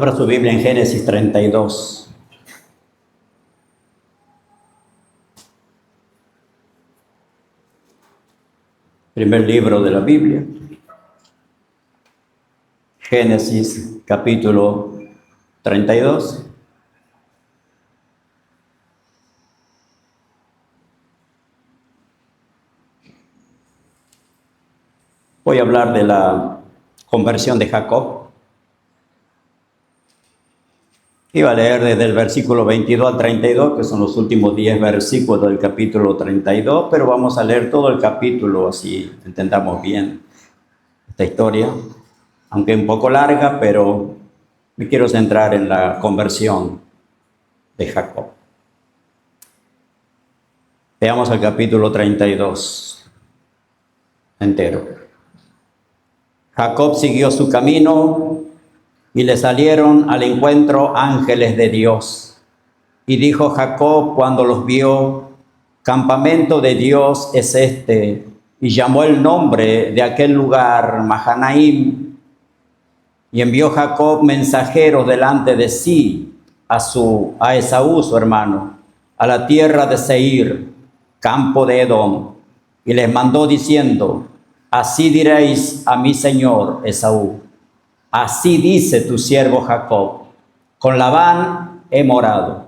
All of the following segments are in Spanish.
Abra su Biblia en Génesis 32. Primer libro de la Biblia. Génesis capítulo 32. Voy a hablar de la conversión de Jacob. Iba a leer desde el versículo 22 al 32, que son los últimos 10 versículos del capítulo 32, pero vamos a leer todo el capítulo, así entendamos bien esta historia, aunque un poco larga, pero me quiero centrar en la conversión de Jacob. Veamos el capítulo 32 entero. Jacob siguió su camino y le salieron al encuentro ángeles de Dios. Y dijo Jacob cuando los vio: campamento de Dios es este. Y llamó el nombre de aquel lugar Mahanaim. Y envió Jacob mensajeros delante de sí a Esaú su hermano, a la tierra de Seir, campo de Edom. Y les mandó diciendo: así diréis a mi señor Esaú: así dice tu siervo Jacob, con Labán he morado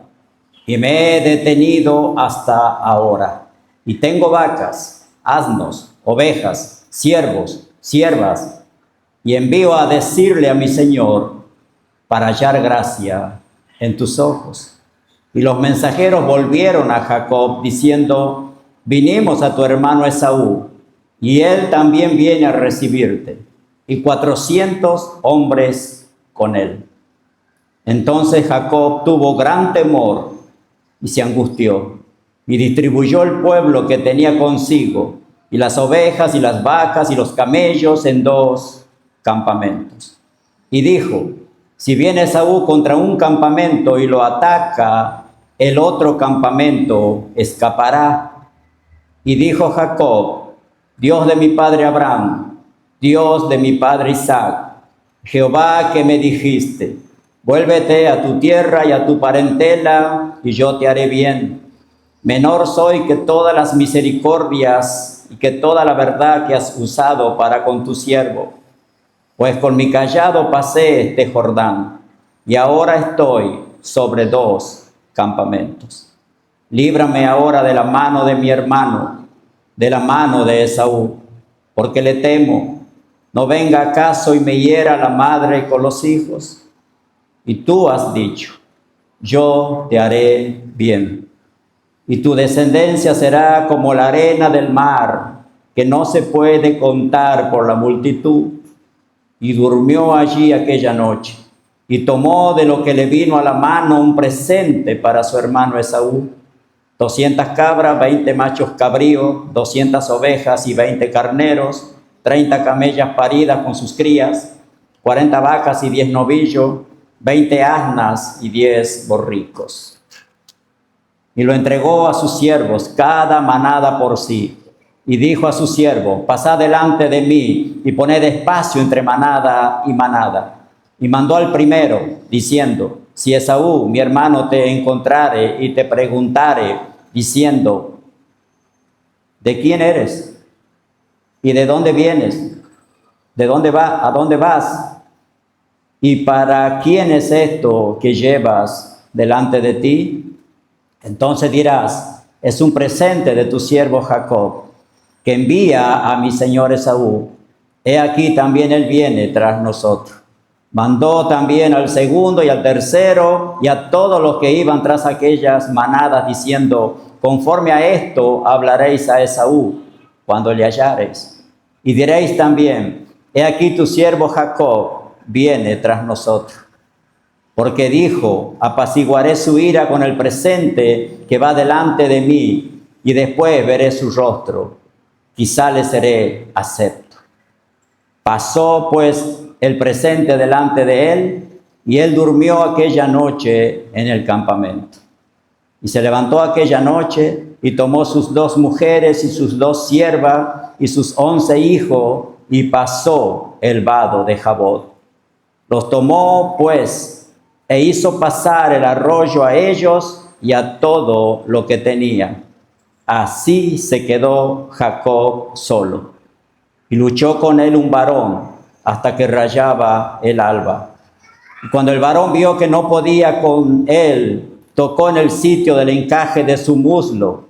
y me he detenido hasta ahora. Y tengo vacas, asnos, ovejas, siervos, siervas, y envío a decirle a mi señor para hallar gracia en tus ojos. Y los mensajeros volvieron a Jacob diciendo: vinimos a tu hermano Esaú, y él también viene a recibirte, y 400 hombres con él. Entonces Jacob tuvo gran temor y se angustió, y distribuyó el pueblo que tenía consigo, y las ovejas y las vacas y los camellos en 2 campamentos. Y dijo: si viene Esaú contra un campamento y lo ataca, el otro campamento escapará. Y dijo Jacob: Dios de mi padre Abraham, Dios de mi padre Isaac, Jehová que me dijiste: vuélvete a tu tierra y a tu parentela, y yo te haré bien. Menor soy que todas las misericordias y que toda la verdad que has usado para con tu siervo. Pues con mi cayado pasé este Jordán, y ahora estoy sobre 2 campamentos. Líbrame ahora de la mano de mi hermano, de la mano de Esaú, porque le temo. No venga acaso y me hiera la madre con los hijos. Y tú has dicho: yo te haré bien, y tu descendencia será como la arena del mar, que no se puede contar por la multitud. Y durmió allí aquella noche, y tomó de lo que le vino a la mano un presente para su hermano Esaú: 200 cabras, 20 machos cabríos, 200 ovejas y 20 carneros, 30 camellas paridas con sus crías, 40 vacas y 10 novillos, 20 asnas y 10 borricos. Y lo entregó a sus siervos, cada manada por sí. Y dijo a su siervo: pasad delante de mí y poned espacio entre manada y manada. Y mandó al primero, diciendo: si Esaú, mi hermano, te encontrare y te preguntare, diciendo: ¿de quién eres? ¿Y de dónde vienes? ¿De dónde va? ¿A dónde vas? ¿Y para quién es esto que llevas delante de ti? Entonces dirás: es un presente de tu siervo Jacob, que envía a mi señor Esaú. He aquí también él viene tras nosotros. Mandó también al segundo y al tercero y a todos los que iban tras aquellas manadas, diciendo: conforme a esto hablaréis a Esaú cuando le hallareis. Y diréis también: he aquí tu siervo Jacob viene tras nosotros. Porque dijo: apaciguaré su ira con el presente que va delante de mí, y después veré su rostro, quizá le seré acepto. Pasó pues el presente delante de él, y él durmió aquella noche en el campamento. Y se levantó aquella noche y tomó sus 2 mujeres y sus 2 siervas y sus 11 hijos, y pasó el vado de Jabot. Los tomó pues e hizo pasar el arroyo a ellos y a todo lo que tenía. Así se quedó Jacob solo. Y luchó con él un varón hasta que rayaba el alba. Y cuando el varón vio que no podía con él, tocó en el sitio del encaje de su muslo.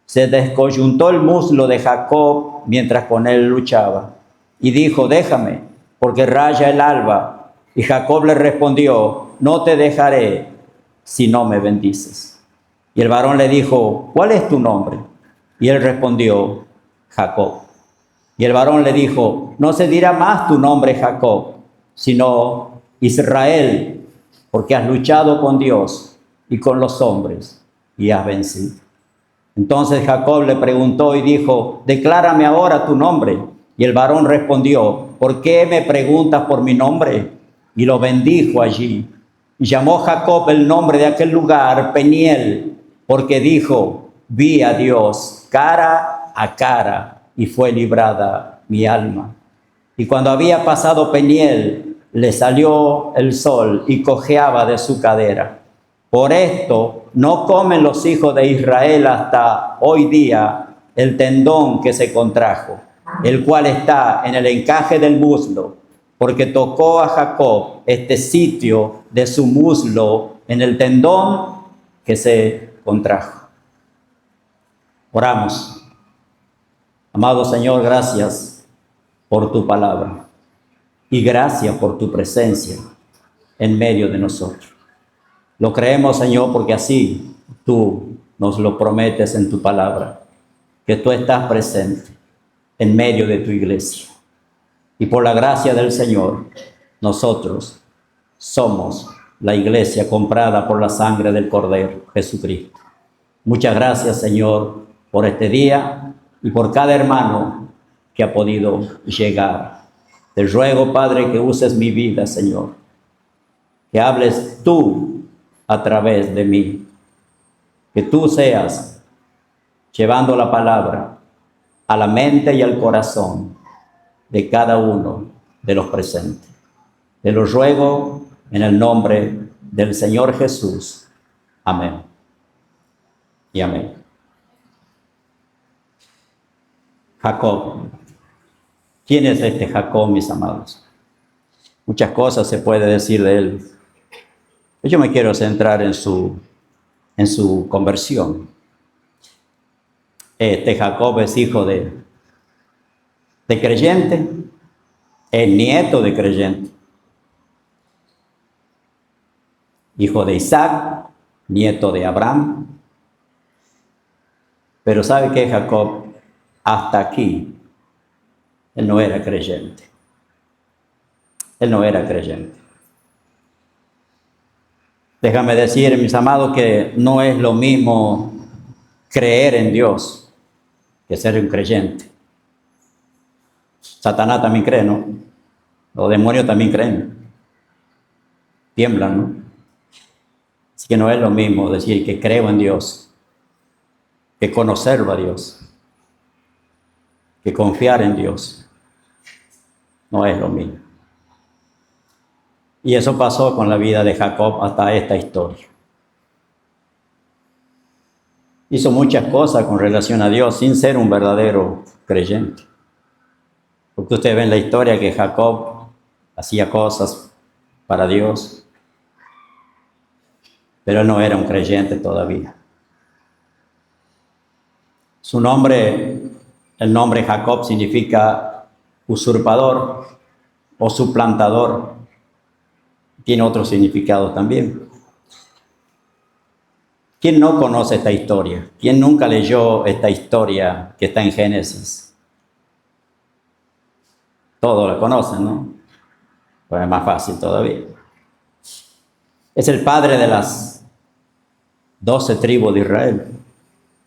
Se descoyuntó el muslo de Jacob mientras con él luchaba. Y dijo, déjame, porque raya el alba. Y Jacob le respondió, no te dejaré si no me bendices. Y el varón le dijo, ¿cuál es tu nombre? Y él respondió, Jacob. Y el varón le dijo, no se dirá más tu nombre Jacob, sino Israel, porque has luchado con Dios y con los hombres y has vencido. Entonces Jacob le preguntó y dijo, declárame ahora tu nombre. Y el varón respondió, ¿por qué me preguntas por mi nombre? Y lo bendijo allí. Y llamó Jacob el nombre de aquel lugar Peniel, porque dijo, vi a Dios cara a cara y fue librada mi alma. Y cuando había pasado Peniel, le salió el sol y cojeaba de su cadera. Por esto no comen los hijos de Israel hasta hoy día el tendón que se contrajo, el cual está en el encaje del muslo, porque tocó a Jacob este sitio de su muslo en el tendón que se contrajo. Oramos. Amado Señor, gracias por tu palabra y gracias por tu presencia en medio de nosotros. Lo creemos, Señor, porque así tú nos lo prometes en tu palabra, que tú estás presente en medio de tu iglesia. Y por la gracia del Señor, nosotros somos la iglesia comprada por la sangre del Cordero, Jesucristo. Muchas gracias, Señor, por este día y por cada hermano que ha podido llegar. Te ruego, Padre, que uses mi vida, Señor, que hables tú a través de mí, que tú seas llevando la palabra a la mente y al corazón de cada uno de los presentes. Te lo ruego en el nombre del Señor Jesús. Amén. Y amén. Jacob. ¿Quién es este Jacob, mis amados? Muchas cosas se puede decir de él. Yo me quiero centrar en su conversión. Este Jacob es hijo de creyente, es nieto de creyente, hijo de Isaac, nieto de Abraham. Pero ¿sabe qué, Jacob? Hasta aquí, él no era creyente. Él no era creyente. Déjame decir, mis amados, que no es lo mismo creer en Dios que ser un creyente. Satanás también cree, ¿no? Los demonios también creen. Tiemblan, ¿no? Así que no es lo mismo decir que creo en Dios, que conocerlo a Dios, que confiar en Dios. No es lo mismo. Y eso pasó con la vida de Jacob hasta esta historia. Hizo muchas cosas con relación a Dios sin ser un verdadero creyente. Porque usted ve en la historia que Jacob hacía cosas para Dios, pero él no era un creyente todavía. Su nombre, el nombre Jacob, significa usurpador o suplantador. Tiene otro significado también. ¿Quién no conoce esta historia? ¿Quién nunca leyó esta historia que está en Génesis? Todos la conocen, ¿no? Pues es más fácil todavía. Es el padre de las 12 tribus de Israel.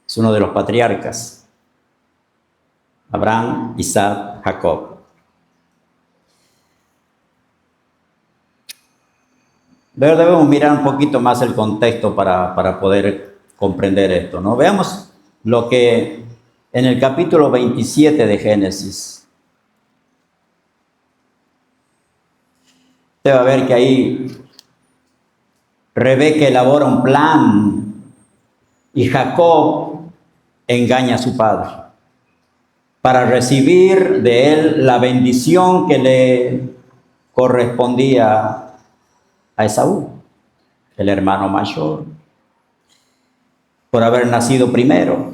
Es uno de los patriarcas. Abraham, Isaac, Jacob. Pero debemos mirar un poquito más el contexto para poder comprender esto, ¿no? Veamos lo que en el capítulo 27 de Génesis. Usted va a ver que ahí Rebeca elabora un plan y Jacob engaña a su padre para recibir de él la bendición que le correspondía a Esaú, el hermano mayor, por haber nacido primero.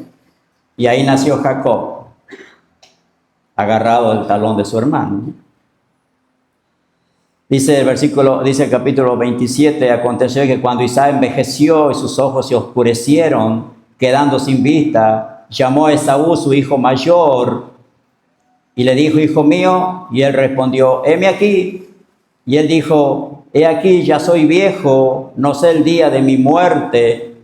Y ahí nació Jacob, agarrado del talón de su hermano. Dice el capítulo 27, aconteció que cuando Isaac envejeció y sus ojos se oscurecieron, quedando sin vista, llamó a Esaú, su hijo mayor, y le dijo, hijo mío, y él respondió, heme aquí. Y él dijo, he aquí, ya soy viejo, no sé el día de mi muerte.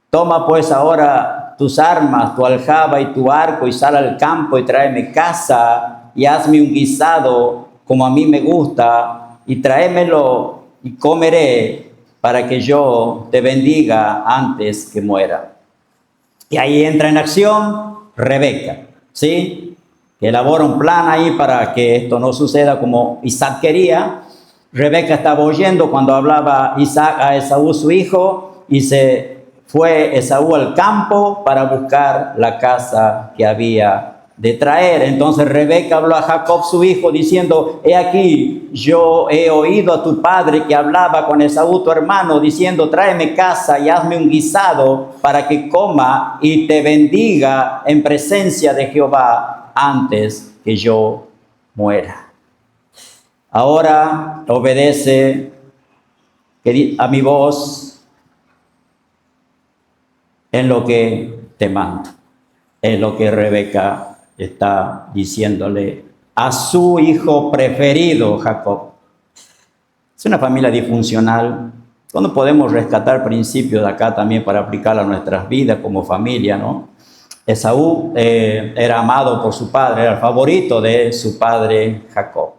Toma pues ahora tus armas, tu aljaba y tu arco, y sal al campo y tráeme caza, y hazme un guisado como a mí me gusta, y tráemelo y comeré, para que yo te bendiga antes que muera. Y ahí entra en acción Rebeca, ¿sí? Que elabora un plan ahí para que esto no suceda como Isaac quería. Rebeca estaba oyendo cuando hablaba Isaac a Esaú, su hijo, y se fue Esaú al campo para buscar la caza que había de traer. Entonces Rebeca habló a Jacob, su hijo, diciendo, he aquí, yo he oído a tu padre que hablaba con Esaú, tu hermano, diciendo, tráeme caza y hazme un guisado para que coma y te bendiga en presencia de Jehová antes que yo muera. Ahora obedece a mi voz en lo que te mando. Es lo que Rebeca está diciéndole a su hijo preferido, Jacob. Es una familia disfuncional. ¿Cuándo podemos rescatar principios de acá también para aplicarlo a nuestras vidas como familia, no? Esaú era amado por su padre, era el favorito de su padre Jacob.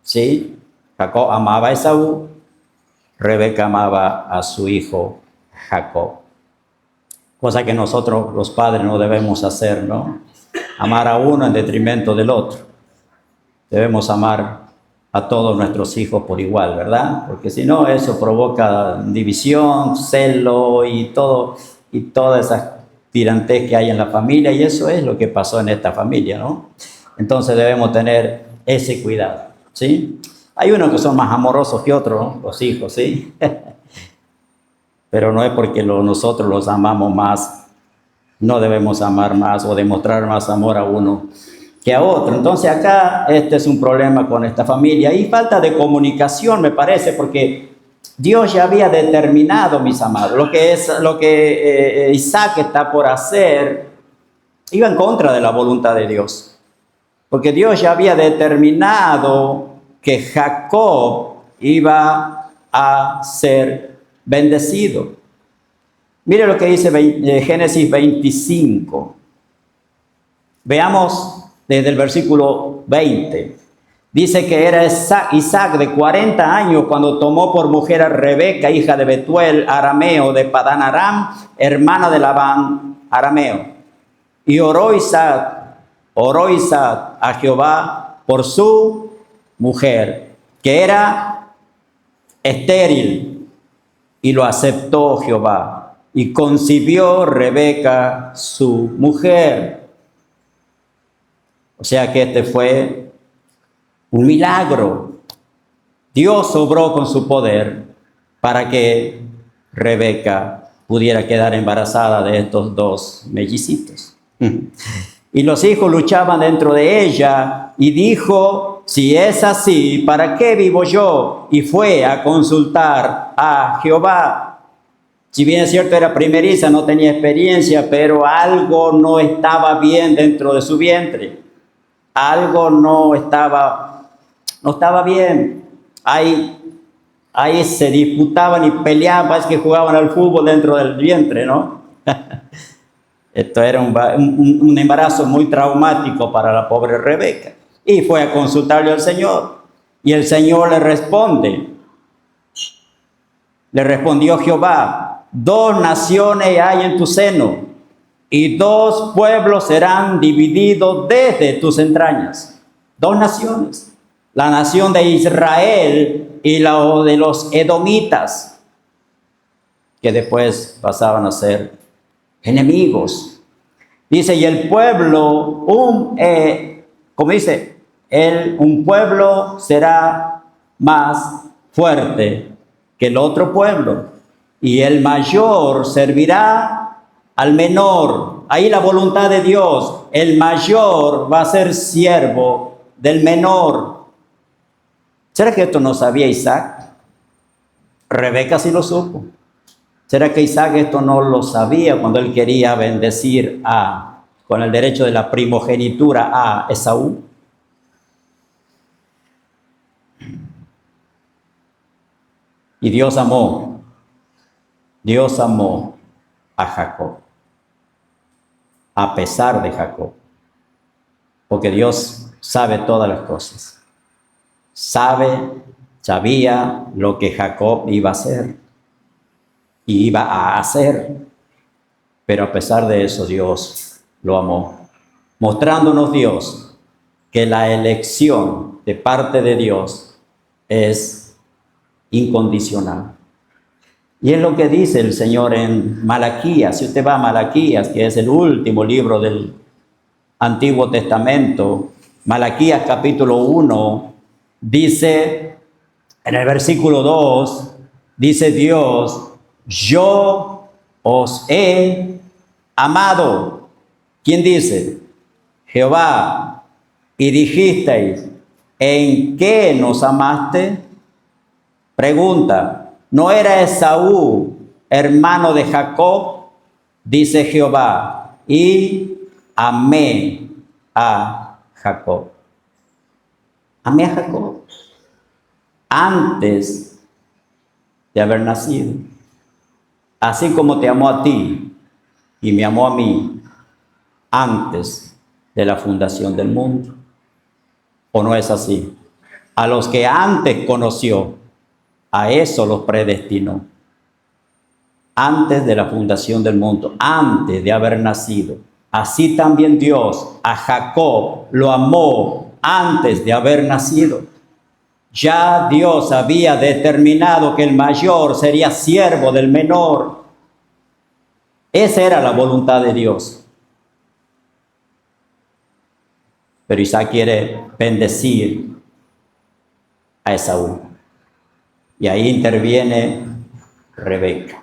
¿Sí? Jacob amaba a Esaú, Rebeca amaba a su hijo Jacob. Cosa que nosotros los padres no debemos hacer, ¿no? Amar a uno en detrimento del otro. Debemos amar a todos nuestros hijos por igual, ¿verdad? Porque si no, eso provoca división, celo y todas esas tirantes que hay en la familia, y eso es lo que pasó en esta familia, ¿no? Entonces debemos tener ese cuidado, ¿sí? Hay unos que son más amorosos que otros, ¿no? Los hijos, ¿sí? Pero no es porque nosotros los amamos más, no debemos amar más o demostrar más amor a uno que a otro. Entonces acá este es un problema con esta familia y falta de comunicación, me parece, porque Dios ya había determinado, mis amados, lo que Isaac está por hacer iba en contra de la voluntad de Dios, porque Dios ya había determinado que Jacob iba a ser bendecido. Mire lo que dice Génesis 25. Veamos desde el versículo 20. Dice que era Isaac de 40 años cuando tomó por mujer a Rebeca, hija de Betuel, arameo de Padán Aram, hermana de Labán, arameo. Y oró Isaac a Jehová por su mujer, que era estéril, y lo aceptó Jehová. Y concibió Rebeca su mujer. O sea que este fue un milagro. Dios obró con su poder para que Rebeca pudiera quedar embarazada de estos dos mellicitos. Y los hijos luchaban dentro de ella y dijo, si es así, ¿para qué vivo yo? Y fue a consultar a Jehová. Si bien es cierto, era primeriza, no tenía experiencia, pero algo no estaba bien dentro de su vientre. Algo no estaba bien. Ahí se disputaban y peleaban, es que jugaban al fútbol dentro del vientre, ¿no? Esto era un embarazo muy traumático para la pobre Rebeca. Y fue a consultarle al Señor. Y el Señor le responde. Le respondió Jehová, 2 naciones hay en tu seno, y 2 pueblos serán divididos desde tus entrañas. 2 naciones. La nación de Israel y la de los edomitas. que después pasaban a ser enemigos. Dice, y el pueblo, como dice, un pueblo será más fuerte que el otro pueblo, y el mayor servirá al menor. Ahí la voluntad de Dios, el mayor va a ser siervo del menor. ¿Será que esto no sabía Isaac? Rebeca sí lo supo. ¿Será que Isaac esto no lo sabía cuando él quería bendecir con el derecho de la primogenitura a Esaú? Y Dios amó a Jacob, a pesar de Jacob, porque Dios sabe todas las cosas. Sabía lo que Jacob iba a hacer y iba a hacer, pero a pesar de eso Dios lo amó, mostrándonos Dios que la elección de parte de Dios es incondicional. Y es lo que dice el Señor en Malaquías. Si usted va a Malaquías, que es el último libro del Antiguo Testamento, Malaquías capítulo 1, dice en el versículo 2, dice Dios, yo os he amado. ¿Quién dice? Jehová. Y dijisteis, ¿en qué nos amaste? Pregunta, ¿no era Esaú hermano de Jacob? Dice Jehová, y amé a Jacob. Amé a Jacob antes de haber nacido. Así como te amó a ti y me amó a mí antes de la fundación del mundo. ¿O no es así? A los que antes conoció, a eso los predestinó. Antes de la fundación del mundo, antes de haber nacido. Así también Dios a Jacob lo amó antes de haber nacido. Ya Dios había determinado que el mayor sería siervo del menor. Esa era la voluntad de Dios. Pero Isaac quiere bendecir a Esaú. Y ahí interviene Rebeca.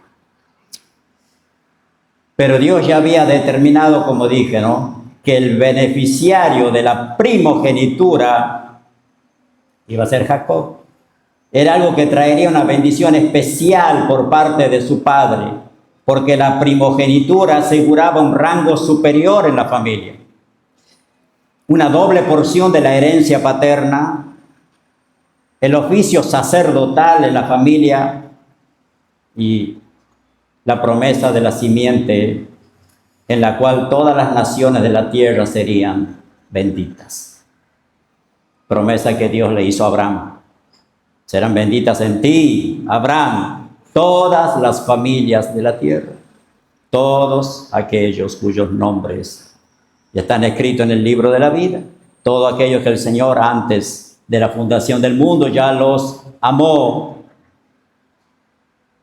Pero Dios ya había determinado, como dije, ¿no?, que el beneficiario de la primogenitura iba a ser Jacob. Era algo que traería una bendición especial por parte de su padre, porque la primogenitura aseguraba un rango superior en la familia. Una doble porción de la herencia paterna, el oficio sacerdotal en la familia y la promesa de la simiente en la cual todas las naciones de la tierra serían benditas. Promesa que Dios le hizo a Abraham. Serán benditas en ti, Abraham, todas las familias de la tierra, todos aquellos cuyos nombres ya están escritos en el libro de la vida, todos aquellos que el Señor antes de la fundación del mundo ya los amó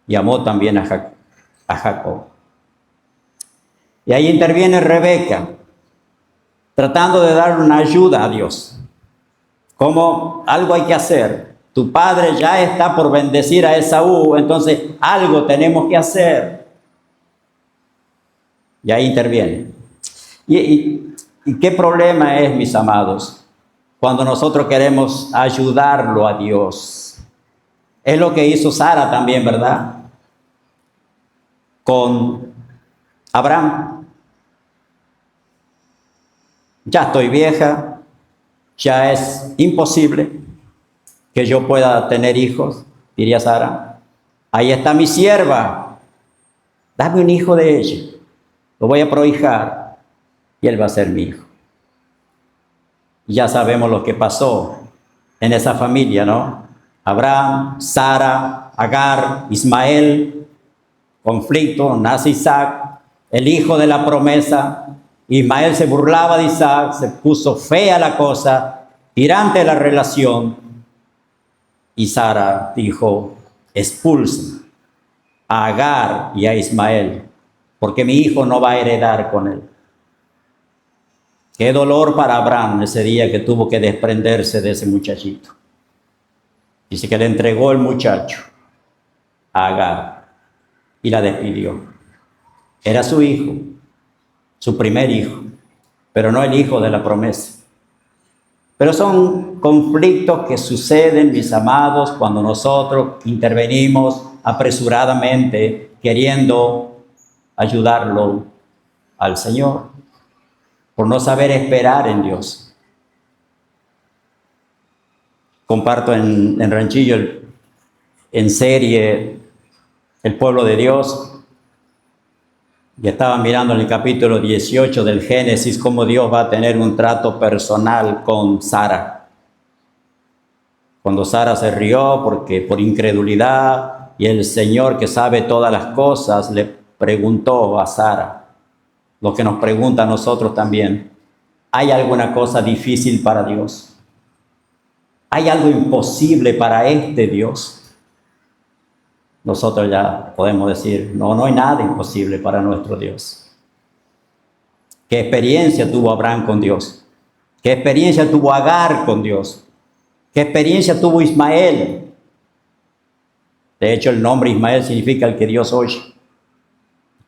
y amó también a Jacob. Y ahí interviene Rebeca, tratando de dar una ayuda a Dios. Como algo hay que hacer. Tu padre ya está por bendecir a Esaú, entonces algo tenemos que hacer. Y ahí interviene. ¿Y qué problema es, mis amados, cuando nosotros queremos ayudarlo a Dios? Es lo que hizo Sara también, ¿verdad?, con Abraham. Ya estoy vieja, ya es imposible que yo pueda tener hijos, diría Sara. Ahí está mi sierva, dame un hijo de ella, lo voy a prohijar y él va a ser mi hijo. Ya sabemos lo que pasó en esa familia, ¿no? Abraham, Sara, Agar, Ismael, conflicto, nace Isaac, el hijo de la promesa. Ismael se burlaba de Isaac, se puso fea la cosa, tirante la relación. Y Sara dijo, expulsen a Agar y a Ismael, porque mi hijo no va a heredar con él. Qué dolor para Abraham ese día que tuvo que desprenderse de ese muchachito. Dice que le entregó el muchacho a Agar y la despidió. Era su hijo, su primer hijo, pero no el hijo de la promesa. Pero son conflictos que suceden, mis amados, cuando nosotros intervenimos apresuradamente queriendo ayudarlo al Señor, por no saber esperar en Dios. Comparto en Ranchillo en serie El Pueblo de Dios. Y estaba mirando en el capítulo 18 del Génesis cómo Dios va a tener un trato personal con Sara. Cuando Sara se rió porque por incredulidad, y el Señor que sabe todas las cosas le preguntó a Sara, lo que nos pregunta a nosotros también: ¿hay alguna cosa difícil para Dios? ¿Hay algo imposible para este Dios? Nosotros ya podemos decir, no hay nada imposible para nuestro Dios. ¿Qué experiencia tuvo Abraham con Dios? ¿Qué experiencia tuvo Agar con Dios? ¿Qué experiencia tuvo Ismael? De hecho, el nombre Ismael significa el que Dios oye.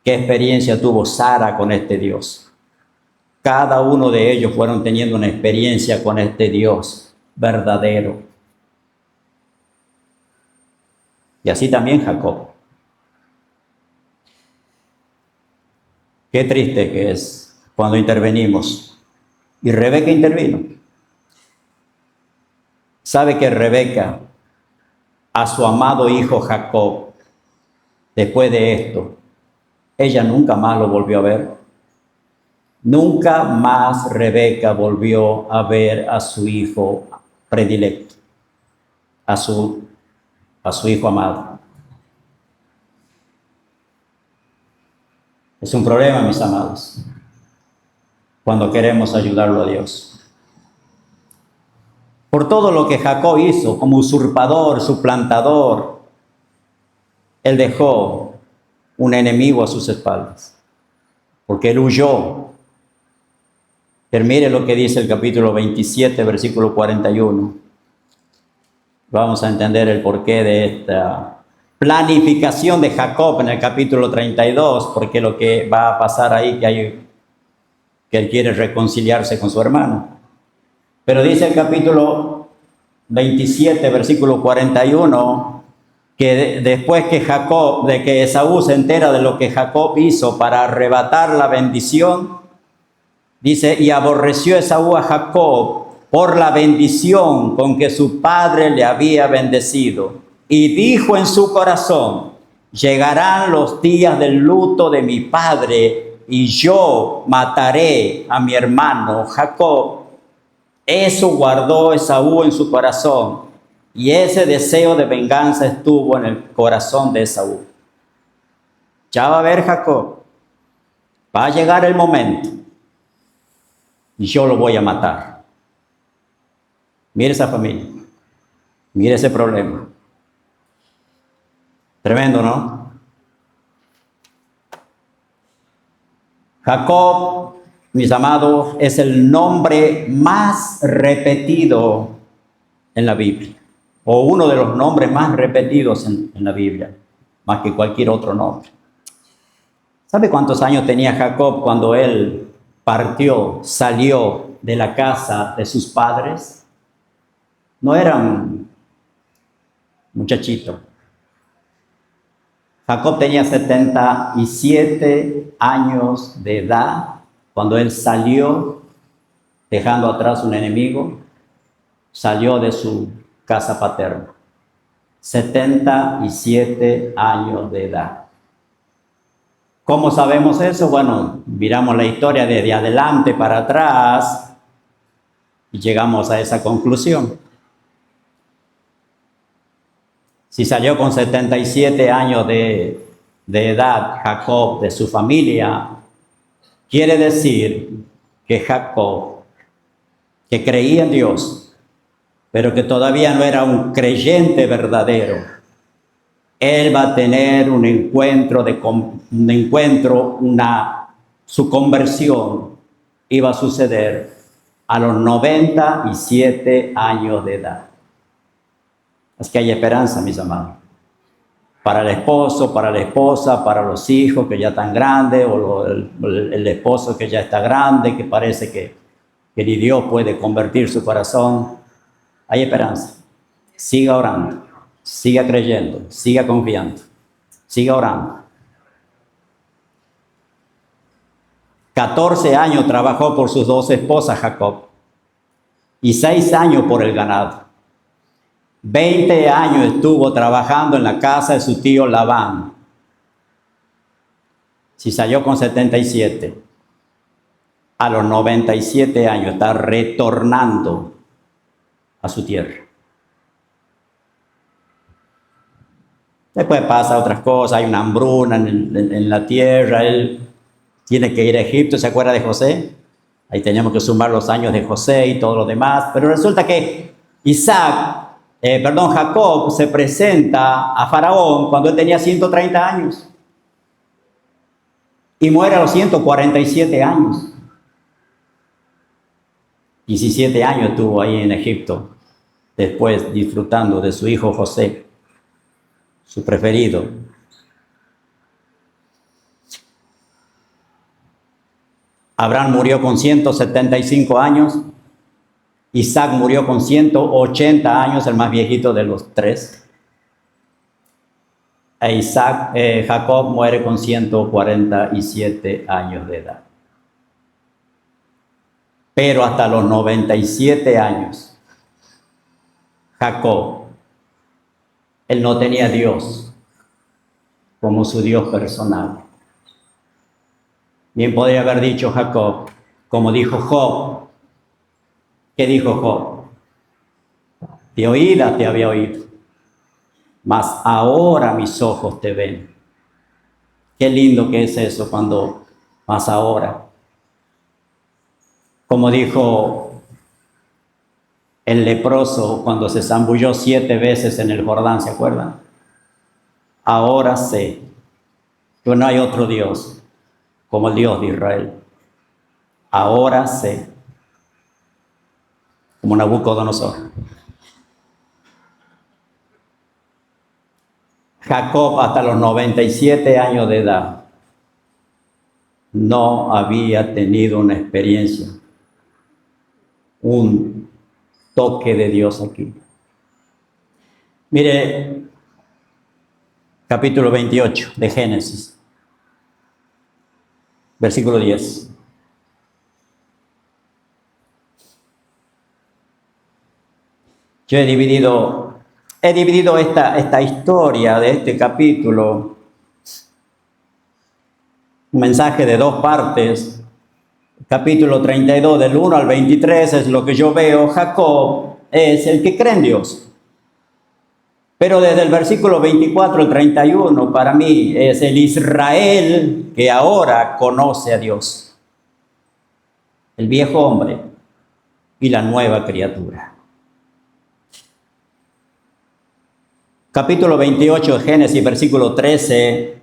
¿Qué experiencia tuvo Sara con este Dios? Cada uno de ellos fueron teniendo una experiencia con este Dios verdadero. Y así también Jacob. Qué triste que es cuando intervenimos. Y Rebeca intervino. ¿Sabe que Rebeca, a su amado hijo Jacob, después de esto, ella nunca más lo volvió a ver? Nunca más Rebeca volvió a ver a su hijo predilecto, a su hijo amado. Es un problema, mis amados, cuando queremos ayudarlo a Dios. Por todo lo que Jacob hizo como usurpador, suplantador, él dejó un enemigo a sus espaldas, porque él huyó. Pero mire lo que dice el capítulo 27, versículo 41. Vamos a entender el porqué de esta planificación de Jacob en el capítulo 32, porque lo que va a pasar ahí, que él quiere reconciliarse con su hermano. Pero dice el capítulo 27, versículo 41, que después de que Esaú se entera de lo que Jacob hizo para arrebatar la bendición, dice, y aborreció Esaú a Jacob por la bendición con que su padre le había bendecido. Y dijo en su corazón, llegarán los días del luto de mi padre y yo mataré a mi hermano Jacob. Eso guardó Esaú en su corazón y ese deseo de venganza estuvo en el corazón de Esaú. Ya va a ver Jacob, va a llegar el momento y yo lo voy a matar. Mire esa familia, mire ese problema. Tremendo, ¿no? Jacob, mis amados, es el nombre más repetido en la Biblia, o uno de los nombres más repetidos en la Biblia, más que cualquier otro nombre. ¿Sabe cuántos años tenía Jacob cuando él salió de la casa de sus padres? No era un muchachito. Jacob tenía 77 años de edad cuando él salió, dejando atrás un enemigo, salió de su casa paterna. 77 años de edad. ¿Cómo sabemos eso? Bueno, miramos la historia desde adelante para atrás y llegamos a esa conclusión. Si salió con 77 años de edad Jacob de su familia, quiere decir que Jacob, que creía en Dios, pero que todavía no era un creyente verdadero, Él va a tener un encuentro, su conversión iba a suceder a los 97 años de edad. Es que hay esperanza, mis amados. Para el esposo, para la esposa, para los hijos que ya están grandes, o el esposo que ya está grande, que parece que ni Dios puede convertir su corazón. Hay esperanza. Siga orando, siga creyendo, siga confiando, siga orando. 14 años trabajó por sus 2 esposas Jacob y 6 años por el ganado. 20 años estuvo trabajando en la casa de su tío Labán. Si salió con 77, a los 97 años está retornando a su tierra. Después pasa otras cosas, hay una hambruna en la tierra, él tiene que ir a Egipto, ¿se acuerda de José? Ahí tenemos que sumar los años de José y todo lo demás, pero resulta que Jacob se presenta a Faraón cuando él tenía 130 años y muere a los 147 años. 17 años estuvo ahí en Egipto, después disfrutando de su hijo José, su preferido. Abraham murió con 175 años. Isaac murió con 180 años, el más viejito de los 3. Jacob muere con 147 años de edad. Pero hasta los 97 años, Jacob, él no tenía a Dios como su Dios personal. Bien podría haber dicho Jacob, como dijo Job. ¿Qué dijo Job? De oídas te había oído, mas ahora mis ojos te ven. Qué lindo que es eso cuando más ahora. Como dijo el leproso cuando se zambulló 7 veces en el Jordán, ¿se acuerdan? Ahora sé que no hay otro Dios como el Dios de Israel. Ahora sé, como Nabucodonosor. Jacob hasta los 97 años de edad no había tenido una experiencia, un toque de Dios aquí. Mire, capítulo 28 de Génesis, versículo 10. Yo he dividido esta historia de este capítulo, un mensaje de 2 partes. Capítulo 32 del 1 al 23 es lo que yo veo. Jacob es el que cree en Dios. Pero desde el versículo 24 al 31 para mí es el Israel que ahora conoce a Dios. El viejo hombre y la nueva criatura. Capítulo 28 de Génesis, versículo 13,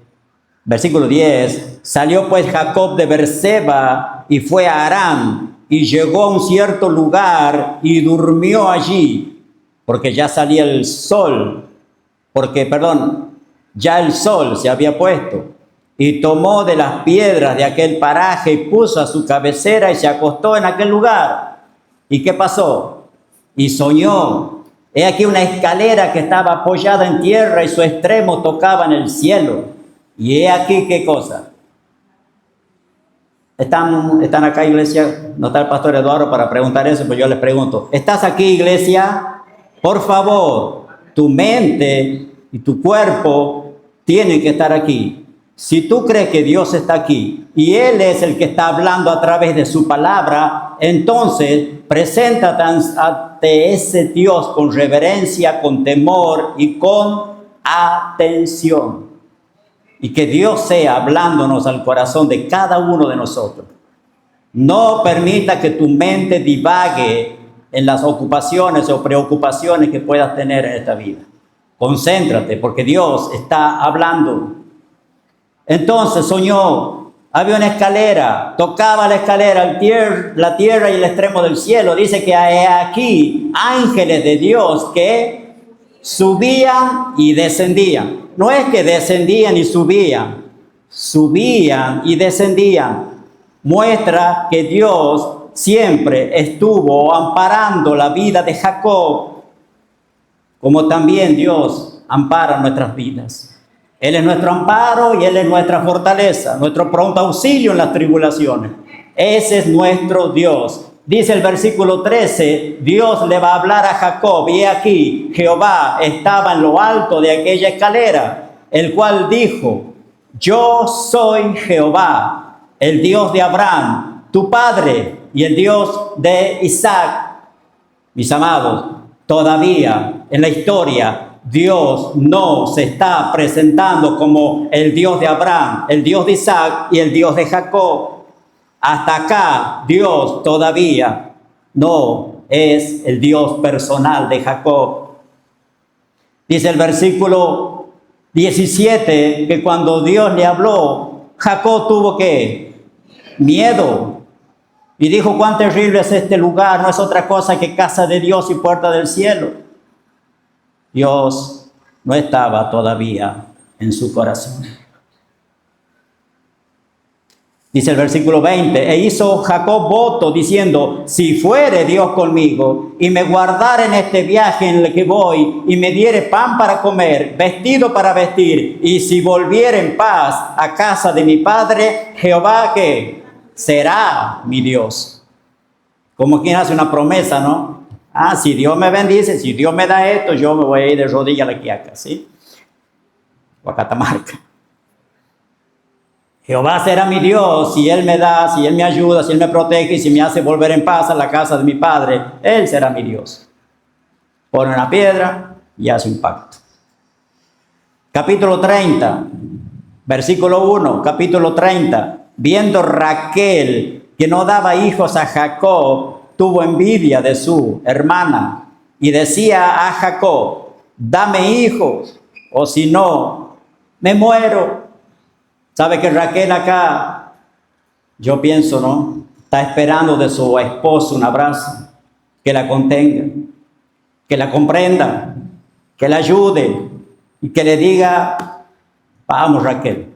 versículo 10. Salió pues Jacob de Beerseba y fue a Aram y llegó a un cierto lugar y durmió allí, porque ya salía el sol, ya el sol se había puesto. Y tomó de las piedras de aquel paraje y puso a su cabecera y se acostó en aquel lugar. ¿Y qué pasó? Y soñó. He aquí una escalera que estaba apoyada en tierra y su extremo tocaba en el cielo. Y he aquí, ¿qué cosa? ¿Están acá, iglesia? No está el pastor Eduardo para preguntar eso, pero yo les pregunto. ¿Estás aquí, iglesia? Por favor, tu mente y tu cuerpo tienen que estar aquí. Si tú crees que Dios está aquí y Él es el que está hablando a través de su palabra, entonces preséntate ante ese Dios con reverencia, con temor y con atención. Y que Dios sea hablándonos al corazón de cada uno de nosotros. No permita que tu mente divague en las ocupaciones o preocupaciones que puedas tener en esta vida. concéntrate, porque Dios está hablando. Entonces soñó, había una escalera, tocaba la escalera, la tierra y el extremo del cielo. Dice que hay aquí ángeles de Dios que subían y descendían. No es que descendían y subían, subían y descendían. Muestra que Dios siempre estuvo amparando la vida de Jacob, como también Dios ampara nuestras vidas. Él es nuestro amparo y Él es nuestra fortaleza, nuestro pronto auxilio en las tribulaciones. Ese es nuestro Dios. Dice el versículo 13, Dios le va a hablar a Jacob, y he aquí, Jehová estaba en lo alto de aquella escalera, el cual dijo, yo soy Jehová, el Dios de Abraham, tu padre, y el Dios de Isaac. Mis amados, todavía en la historia, Dios no se está presentando como el Dios de Abraham, el Dios de Isaac y el Dios de Jacob. Hasta acá, Dios todavía no es el Dios personal de Jacob. Dice el versículo 17 que cuando Dios le habló, Jacob tuvo ¿qué? Miedo. Y dijo, cuán terrible es este lugar, no es otra cosa que casa de Dios y puerta del cielo. Dios no estaba todavía en su corazón. Dice el versículo 20, e hizo Jacob voto diciendo, si fuere Dios conmigo y me guardare en este viaje en el que voy y me diere pan para comer, vestido para vestir, y si volviere en paz a casa de mi padre, Jehová que será mi Dios. Como quien hace una promesa, ¿no? Si Dios me bendice, si Dios me da esto, yo me voy a ir de rodillas a la Quiaca, ¿sí? O a Catamarca. Jehová será mi Dios, si Él me da, si Él me ayuda, si Él me protege y si me hace volver en paz a la casa de mi padre, Él será mi Dios. Pone una piedra y hace un pacto. Capítulo 30, versículo 1, capítulo 30. Viendo Raquel que no daba hijos a Jacob, tuvo envidia de su hermana y decía a Jacob, dame hijos, o si no, me muero. ¿Sabe que Raquel acá, yo pienso, ¿no? Está esperando de su esposo un abrazo, que la contenga, que la comprenda, que la ayude y que le diga, vamos Raquel,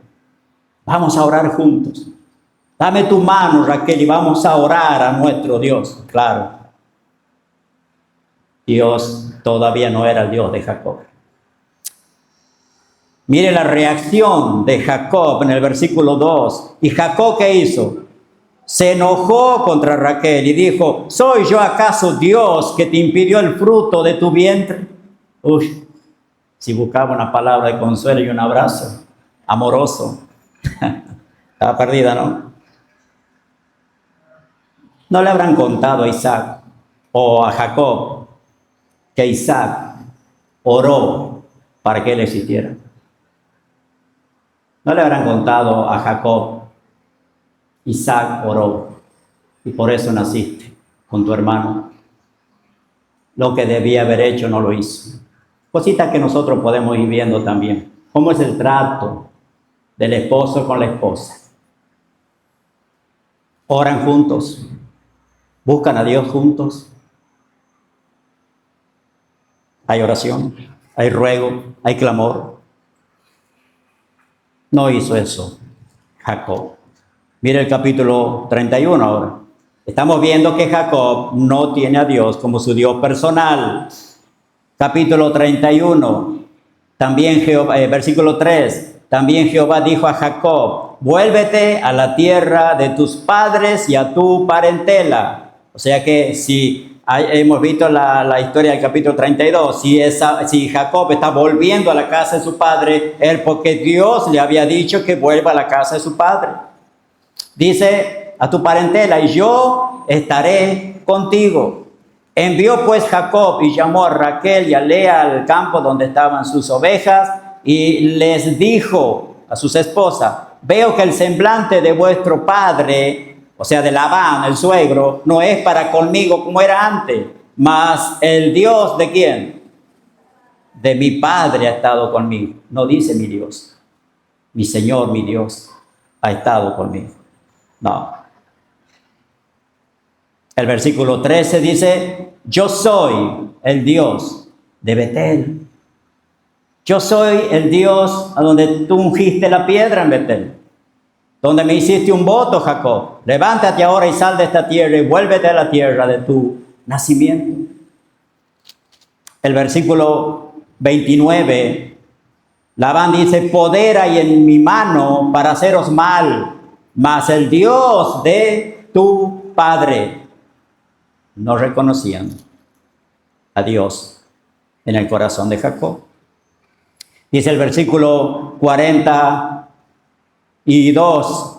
vamos a orar juntos. Dame tu mano, Raquel, y vamos a orar a nuestro Dios. Claro, Dios todavía no era el Dios de Jacob. Mire la reacción de Jacob en el versículo 2. ¿Y Jacob qué hizo? Se enojó contra Raquel y dijo, ¿soy yo acaso Dios que te impidió el fruto de tu vientre? Uy, si buscaba una palabra de consuelo y un abrazo amoroso. Estaba perdida, ¿no? ¿No le habrán contado a Isaac o a Jacob que Isaac oró para que él existiera? ¿No le habrán contado a Jacob, Isaac oró y por eso naciste con tu hermano? Lo que debía haber hecho no lo hizo. Cositas que nosotros podemos ir viendo también. ¿Cómo es el trato del esposo con la esposa? Oran juntos. Buscan a Dios juntos. Hay oración, hay ruego, hay clamor. No hizo eso Jacob. Mire el capítulo 31 ahora. Estamos viendo que Jacob no tiene a Dios como su Dios personal. Capítulo 31. También Jehová, versículo 3. También Jehová dijo a Jacob, vuélvete a la tierra de tus padres y a tu parentela. O sea que si hemos visto la historia del capítulo 32, si Jacob está volviendo a la casa de su padre, es porque Dios le había dicho que vuelva a la casa de su padre. Dice a tu parentela, y yo estaré contigo. Envió pues Jacob y llamó a Raquel y a Lea al campo donde estaban sus ovejas y les dijo a sus esposas, veo que el semblante de vuestro padre, o sea, de Labán, el suegro, no es para conmigo como era antes, mas el Dios ¿de quién? de mi Padre ha estado conmigo. No dice mi Dios, mi Señor, mi Dios ha estado conmigo. No. El versículo 13 dice, yo soy el Dios de Betel. Yo soy el Dios a donde tú ungiste la piedra en Betel, donde me hiciste un voto, Jacob. Levántate ahora y sal de esta tierra y vuélvete a la tierra de tu nacimiento. El versículo 29, Labán dice, poder hay en mi mano para haceros mal, mas el Dios de tu padre. No reconocían a Dios en el corazón de Jacob. Dice el versículo 42,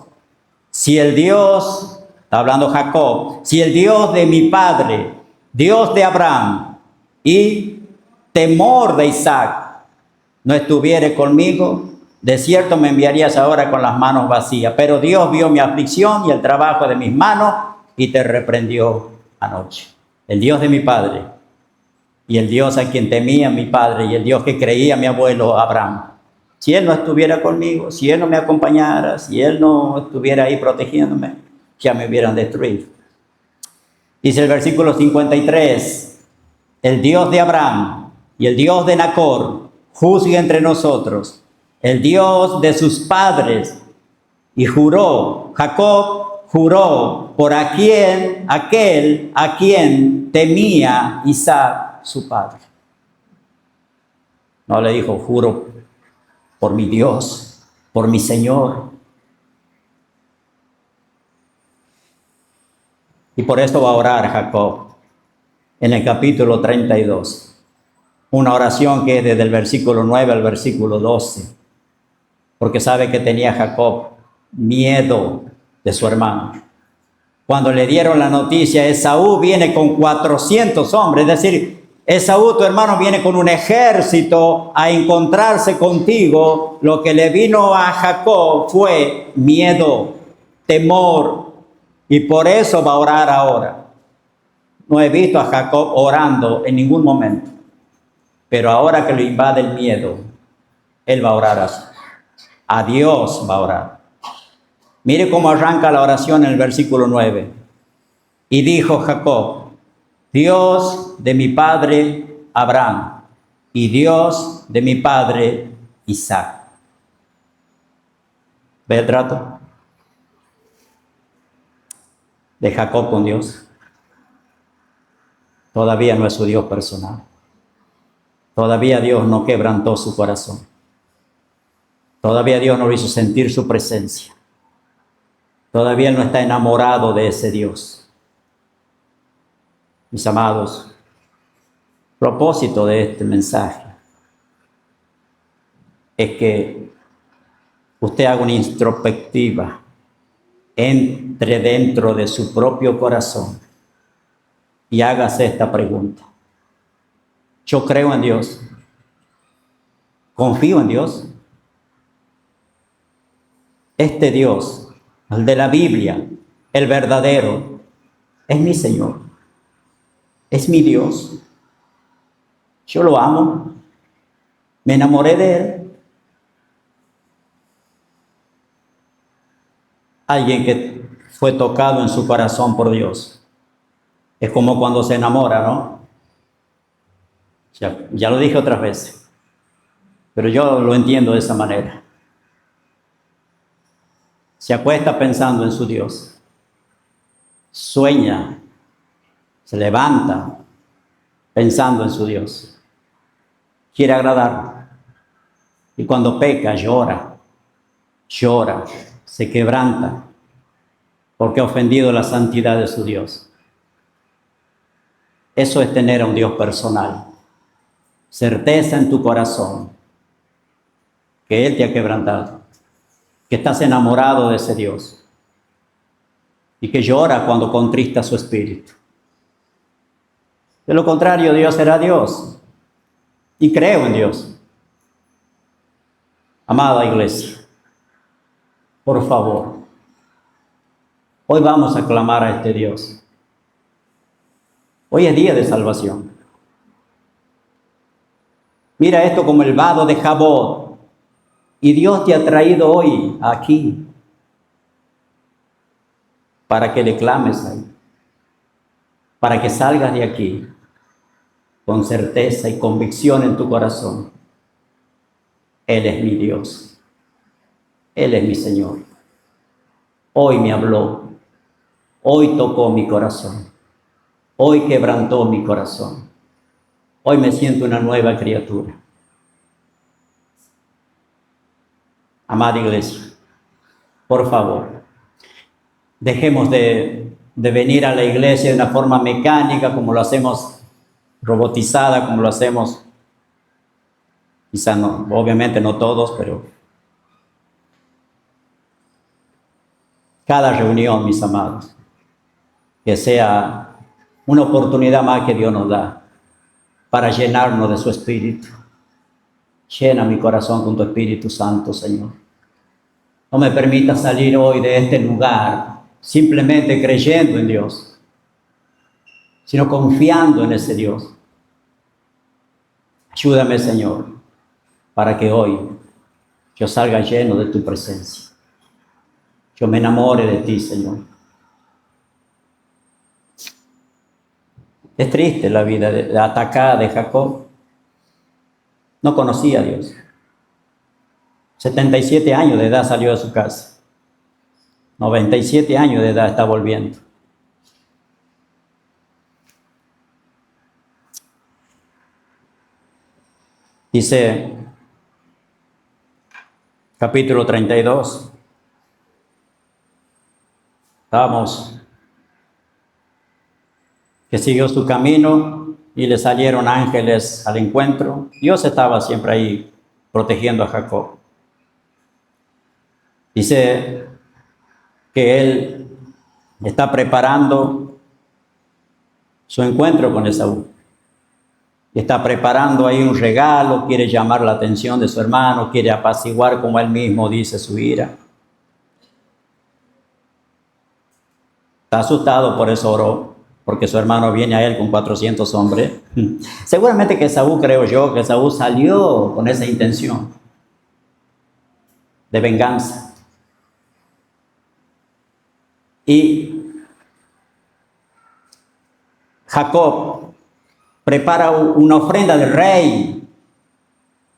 si el Dios, está hablando Jacob, si el Dios de mi padre, Dios de Abraham y temor de Isaac no estuviere conmigo, de cierto me enviarías ahora con las manos vacías. Pero Dios vio mi aflicción y el trabajo de mis manos y te reprendió anoche. El Dios de mi padre y el Dios a quien temía mi padre y el Dios que creía mi abuelo Abraham. Si Él no estuviera conmigo, si Él no me acompañara, si Él no estuviera ahí protegiéndome, ya me hubieran destruido. Dice el versículo 53, el Dios de Abraham y el Dios de Nacor juzgue entre nosotros, el Dios de sus padres. Y juró, Jacob juró por aquel a quien temía Isaac, su padre. No le dijo, juro por mi Dios, por mi Señor. Y por esto va a orar Jacob en el capítulo 32. Una oración que es desde el versículo 9 al versículo 12. Porque sabe que tenía Jacob miedo de su hermano. Cuando le dieron la noticia, Esaú viene con 400 hombres, es decir, Esaú, tu hermano, viene con un ejército a encontrarse contigo. Lo que le vino a Jacob fue miedo, temor, y por eso va a orar ahora. No he visto a Jacob orando en ningún momento, pero ahora que lo invade el miedo, él va a orar así. A Dios va a orar. Mire cómo arranca la oración en el versículo 9. Y dijo Jacob, Dios de mi padre Abraham y Dios de mi padre Isaac. ¿Ve el trato de Jacob con Dios? Todavía no es su Dios personal. Todavía Dios no quebrantó su corazón. Todavía Dios no lo hizo sentir su presencia. Todavía no está enamorado de ese Dios. Mis amados, propósito de este mensaje es que usted haga una introspectiva, entre dentro de su propio corazón y hágase esta pregunta. Yo creo en Dios. Confío en Dios. Este Dios, el de la Biblia, el verdadero, es mi Señor. Es mi Dios. Yo lo amo. Me enamoré de Él. Alguien que fue tocado en su corazón por Dios. Es como cuando se enamora, ¿no? Ya lo dije otras veces, pero yo lo entiendo de esa manera. Se acuesta pensando en su Dios. Sueña, se levanta pensando en su Dios. Quiere agradar. Y cuando peca, llora, se quebranta, porque ha ofendido la santidad de su Dios. Eso es tener a un Dios personal. Certeza en tu corazón que Él te ha quebrantado, que estás enamorado de ese Dios y que llora cuando contrista su espíritu. De lo contrario, Dios será Dios y creo en Dios. Amada iglesia, por favor, hoy vamos a clamar a este Dios. Hoy es día de salvación. Mira esto como el vado de Jabot. Y Dios te ha traído hoy aquí para que le clames ahí, para que salgas de aquí con certeza y convicción en tu corazón. Él es mi Dios. Él es mi Señor. Hoy me habló. Hoy tocó mi corazón. Hoy quebrantó mi corazón. Hoy me siento una nueva criatura. Amada iglesia, por favor, dejemos de venir a la iglesia de una forma mecánica, como lo hacemos, robotizada, como lo hacemos, quizá no, obviamente no todos, pero cada reunión, mis amados, que sea una oportunidad más que Dios nos da para llenarnos de su Espíritu. Llena mi corazón con tu Espíritu Santo, Señor. No me permitas salir hoy de este lugar simplemente creyendo en Dios, sino confiando en ese Dios. Ayúdame, Señor, para que hoy yo salga lleno de tu presencia. Yo me enamore de ti, Señor. Es triste la vida atacada de Jacob. No conocía a Dios. 77 años de edad salió de su casa. 97 años de edad está volviendo. Dice capítulo 32. Vamos. Que siguió su camino y le salieron ángeles al encuentro. Dios estaba siempre ahí protegiendo a Jacob. Dice que él está preparando su encuentro con Esaú. Está preparando ahí un regalo, quiere llamar la atención de su hermano, quiere apaciguar, como él mismo dice, su ira. Está asustado, por eso oró, porque su hermano viene a él con 400 hombres. Seguramente que Esaú, creo yo, que Esaú salió con esa intención de venganza. Y Jacob prepara una ofrenda del rey,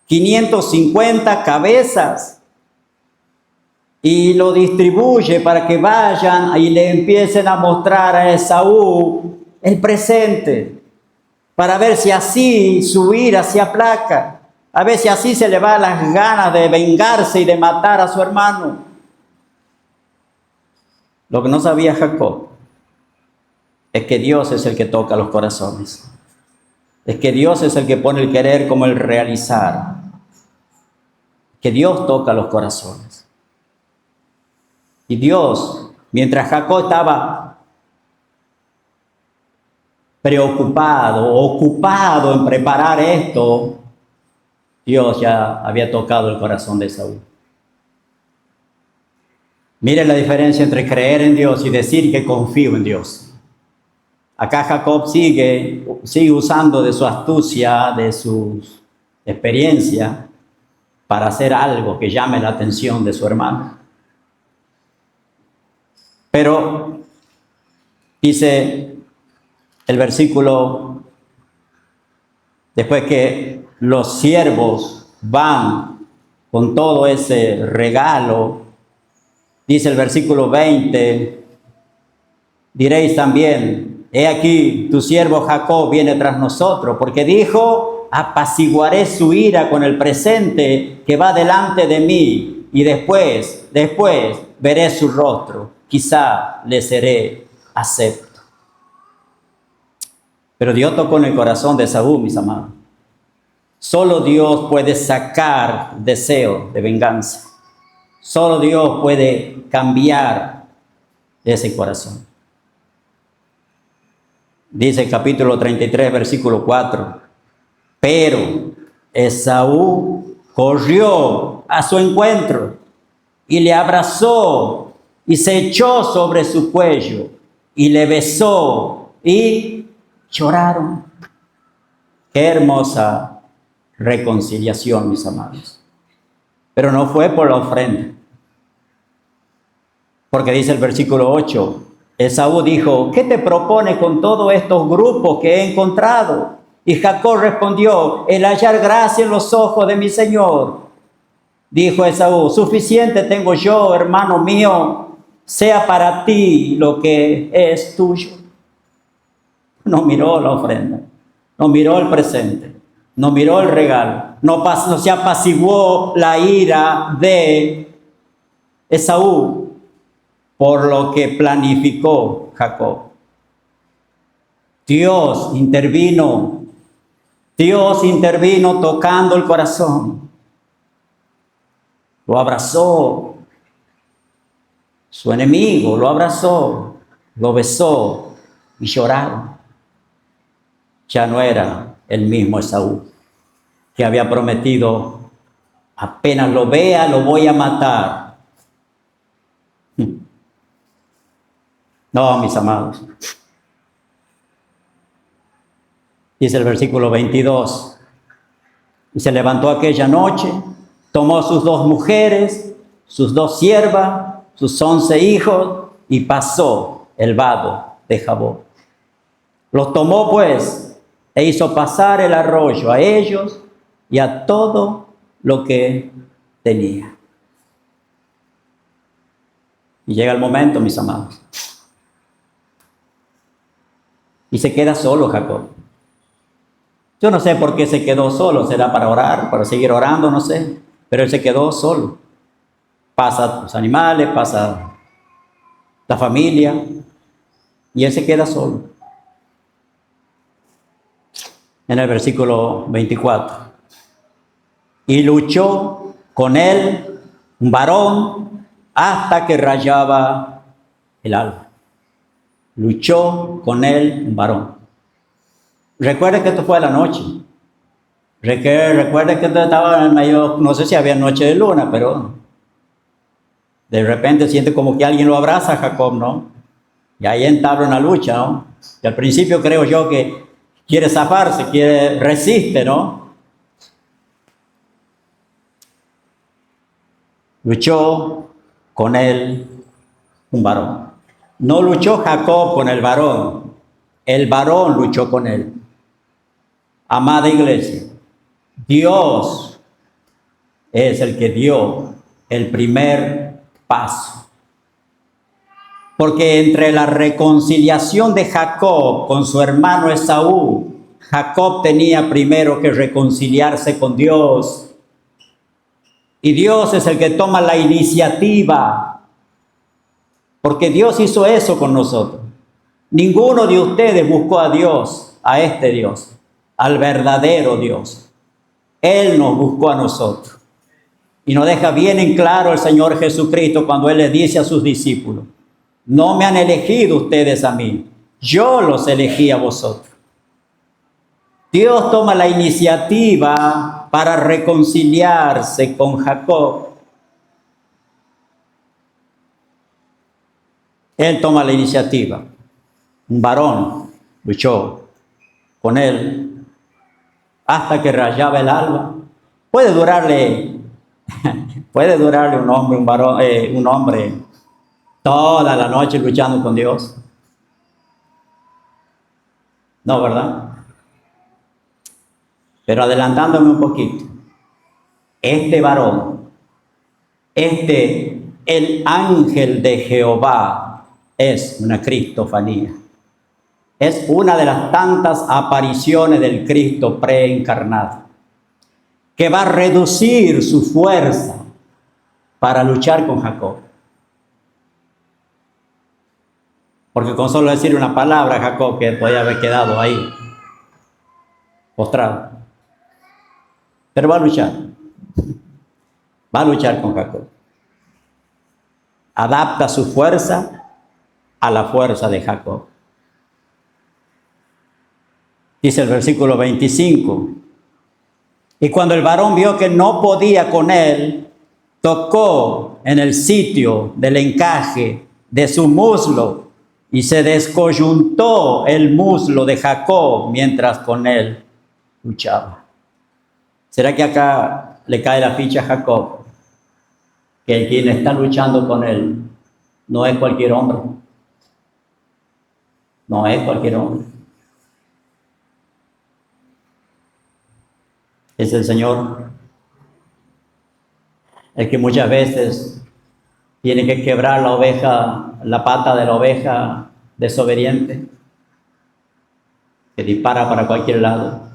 550 cabezas, y lo distribuye para que vayan y le empiecen a mostrar a Esaú el presente, para ver si así su ira se aplaca, a ver si así se le van las ganas de vengarse y de matar a su hermano. Lo que no sabía Jacob es que Dios es el que toca los corazones. Es que Dios es el que pone el querer como el realizar. Que Dios toca los corazones. Y Dios, mientras Jacob estaba preocupado, ocupado en preparar esto, Dios ya había tocado el corazón de Esaú. Miren la diferencia entre creer en Dios y decir que confío en Dios. Acá Jacob sigue usando de su astucia, de su experiencia, para hacer algo que llame la atención de su hermano. Pero dice el versículo, después que los siervos van con todo ese regalo, dice el versículo 20, diréis también, he aquí, tu siervo Jacob viene tras nosotros, porque dijo, apaciguaré su ira con el presente que va delante de mí, y después veré su rostro, quizá le seré acepto. Pero Dios tocó en el corazón de Esaú, mis amados. Solo Dios puede sacar deseo de venganza. Solo Dios puede cambiar ese corazón. Dice el capítulo 33, versículo 4. Pero Esaú corrió a su encuentro y le abrazó y se echó sobre su cuello y le besó y lloraron. Qué hermosa reconciliación, mis amados. Pero no fue por la ofrenda. Porque dice el versículo 8, Esaú dijo, ¿qué te propones con todos estos grupos que he encontrado? Y Jacob respondió, el hallar gracia en los ojos de mi Señor. Dijo Esaú, suficiente tengo yo, hermano mío, sea para ti lo que es tuyo. No miró la ofrenda, no miró el presente, no miró el regalo, no se apaciguó la ira de Esaú por lo que planificó Jacob. Dios intervino tocando el corazón. Lo abrazó. Su enemigo lo abrazó, lo besó y lloraron. Ya no era el mismo Esaú que había prometido, apenas lo vea, lo voy a matar. No, mis amados. Dice el versículo 22. Y se levantó aquella noche, tomó sus 2 mujeres, sus 2 siervas, sus 11 hijos, y pasó el vado de Jabón. Los tomó pues, e hizo pasar el arroyo a ellos y a todo lo que tenía. Y llega el momento, mis amados. Y se queda solo Jacob. Yo no sé por qué se quedó solo. ¿Será para orar, para seguir orando? No sé. Pero él se quedó solo. Pasa los animales, pasa la familia. Y él se queda solo. En el versículo 24. Y luchó con él un varón hasta que rayaba el alba. Luchó con él un varón. Recuerde que esto fue a la noche. Recuerde que esto estaba en el medio, no sé si había noche de luna, pero de repente siente como que alguien lo abraza a Jacob, ¿no? Y ahí entabla una lucha, ¿no? Y al principio creo yo que quiere zafarse, resiste, ¿no? Luchó con él un varón. No luchó Jacob con el varón luchó con él. Amada iglesia, Dios es el que dio el primer paso. Porque entre la reconciliación de Jacob con su hermano Esaú, Jacob tenía primero que reconciliarse con Dios. Y Dios es el que toma la iniciativa. Porque Dios hizo eso con nosotros. Ninguno de ustedes buscó a Dios, a este Dios, al verdadero Dios. Él nos buscó a nosotros. Y nos deja bien en claro el Señor Jesucristo cuando Él le dice a sus discípulos, no me han elegido ustedes a mí, yo los elegí a vosotros. Dios toma la iniciativa para reconciliarse con Jacob. Él toma la iniciativa. Un varón luchó con él hasta que rayaba el alba. Puede durarle un hombre toda la noche luchando con Dios. No, ¿verdad? Pero adelantándome un poquito, este varón, el ángel de Jehová, es una cristofanía. Es una de las tantas apariciones del Cristo preencarnado, que va a reducir su fuerza para luchar con Jacob. Porque con solo decir una palabra, Jacob, que podía haber quedado ahí, postrado. Pero va a luchar. Va a luchar con Jacob. Adapta su fuerza a la fuerza de Jacob. Dice el versículo 25. Y cuando el varón vio que no podía con él, tocó en el sitio del encaje de su muslo y se descoyuntó el muslo de Jacob mientras con él luchaba. ¿Será que acá le cae la ficha a Jacob? Que quien está luchando con él no es cualquier hombre. No es cualquier hombre. Es el Señor, el que muchas veces tiene que quebrar la oveja, la pata de la oveja desobediente, que dispara para cualquier lado,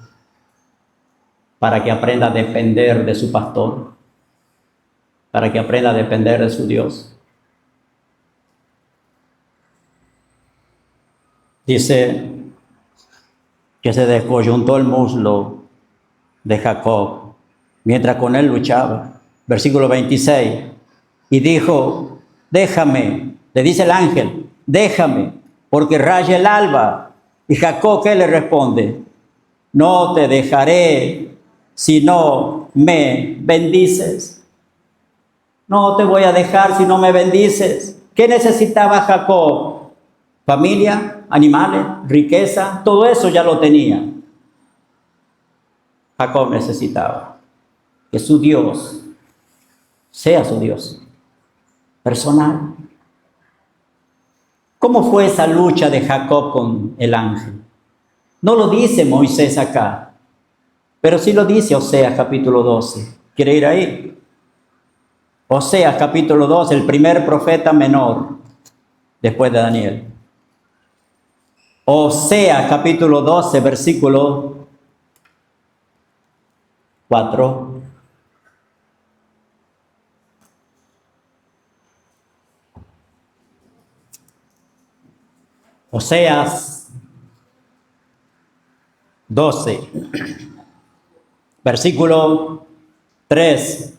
para que aprenda a depender de su pastor, para que aprenda a depender de su Dios. Dice que se descoyuntó el muslo de Jacob mientras con él luchaba. Versículo 26. Y dijo, déjame, le dice el ángel, déjame, porque raya el alba. Y Jacob, ¿qué le responde? No te dejaré si no me bendices. No te voy a dejar si no me bendices. ¿Qué necesitaba Jacob? Familia, animales, riqueza, todo eso ya lo tenía. Jacob necesitaba que su Dios sea su Dios personal. ¿Cómo fue esa lucha de Jacob con el ángel? No lo dice Moisés acá, pero sí lo dice Oseas capítulo 12. ¿Quiere ir ahí? Oseas capítulo 12, el primer profeta menor después de Daniel. Oseas capítulo 12, versículo 4. Oseas 12, versículo 3.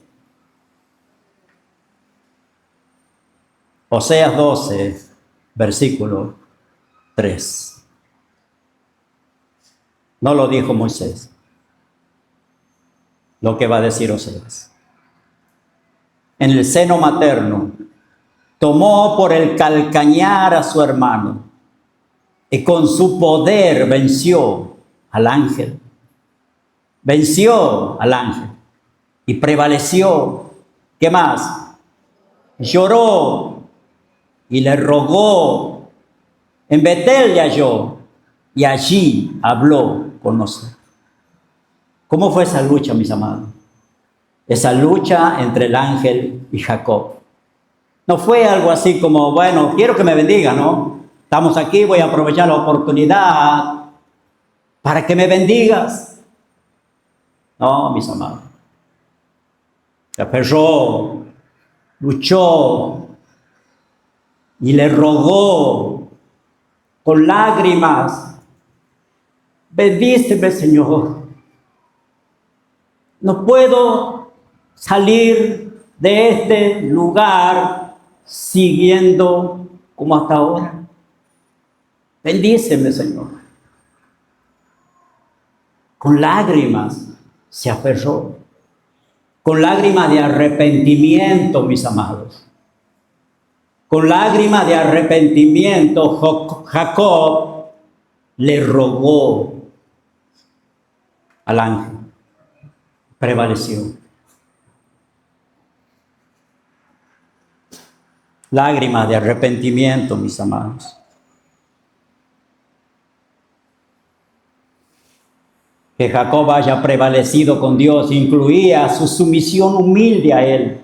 Oseas 12, versículo 3. No lo dijo Moisés, lo que va a decir Oseas. En el seno materno tomó por el calcañar a su hermano y con su poder venció al ángel. Venció al ángel y prevaleció. ¿Qué más? Lloró y le rogó. En Betel le halló y allí habló con nosotros. ¿Cómo fue esa lucha, mis amados? Esa lucha entre el ángel y Jacob. No fue algo así como, bueno, quiero que me bendiga, ¿no? Estamos aquí, voy a aprovechar la oportunidad para que me bendigas. No, mis amados. Se aferró, luchó y le rogó con lágrimas. Bendíceme, Señor. No puedo salir de este lugar siguiendo como hasta ahora. Bendíceme, Señor. Con lágrimas se aferró. Con lágrimas de arrepentimiento, mis amados. Con lágrimas de arrepentimiento, Jacob le rogó al ángel. Prevaleció. Lágrimas de arrepentimiento, mis amados. Que Jacob haya prevalecido con Dios incluía su sumisión humilde a Él,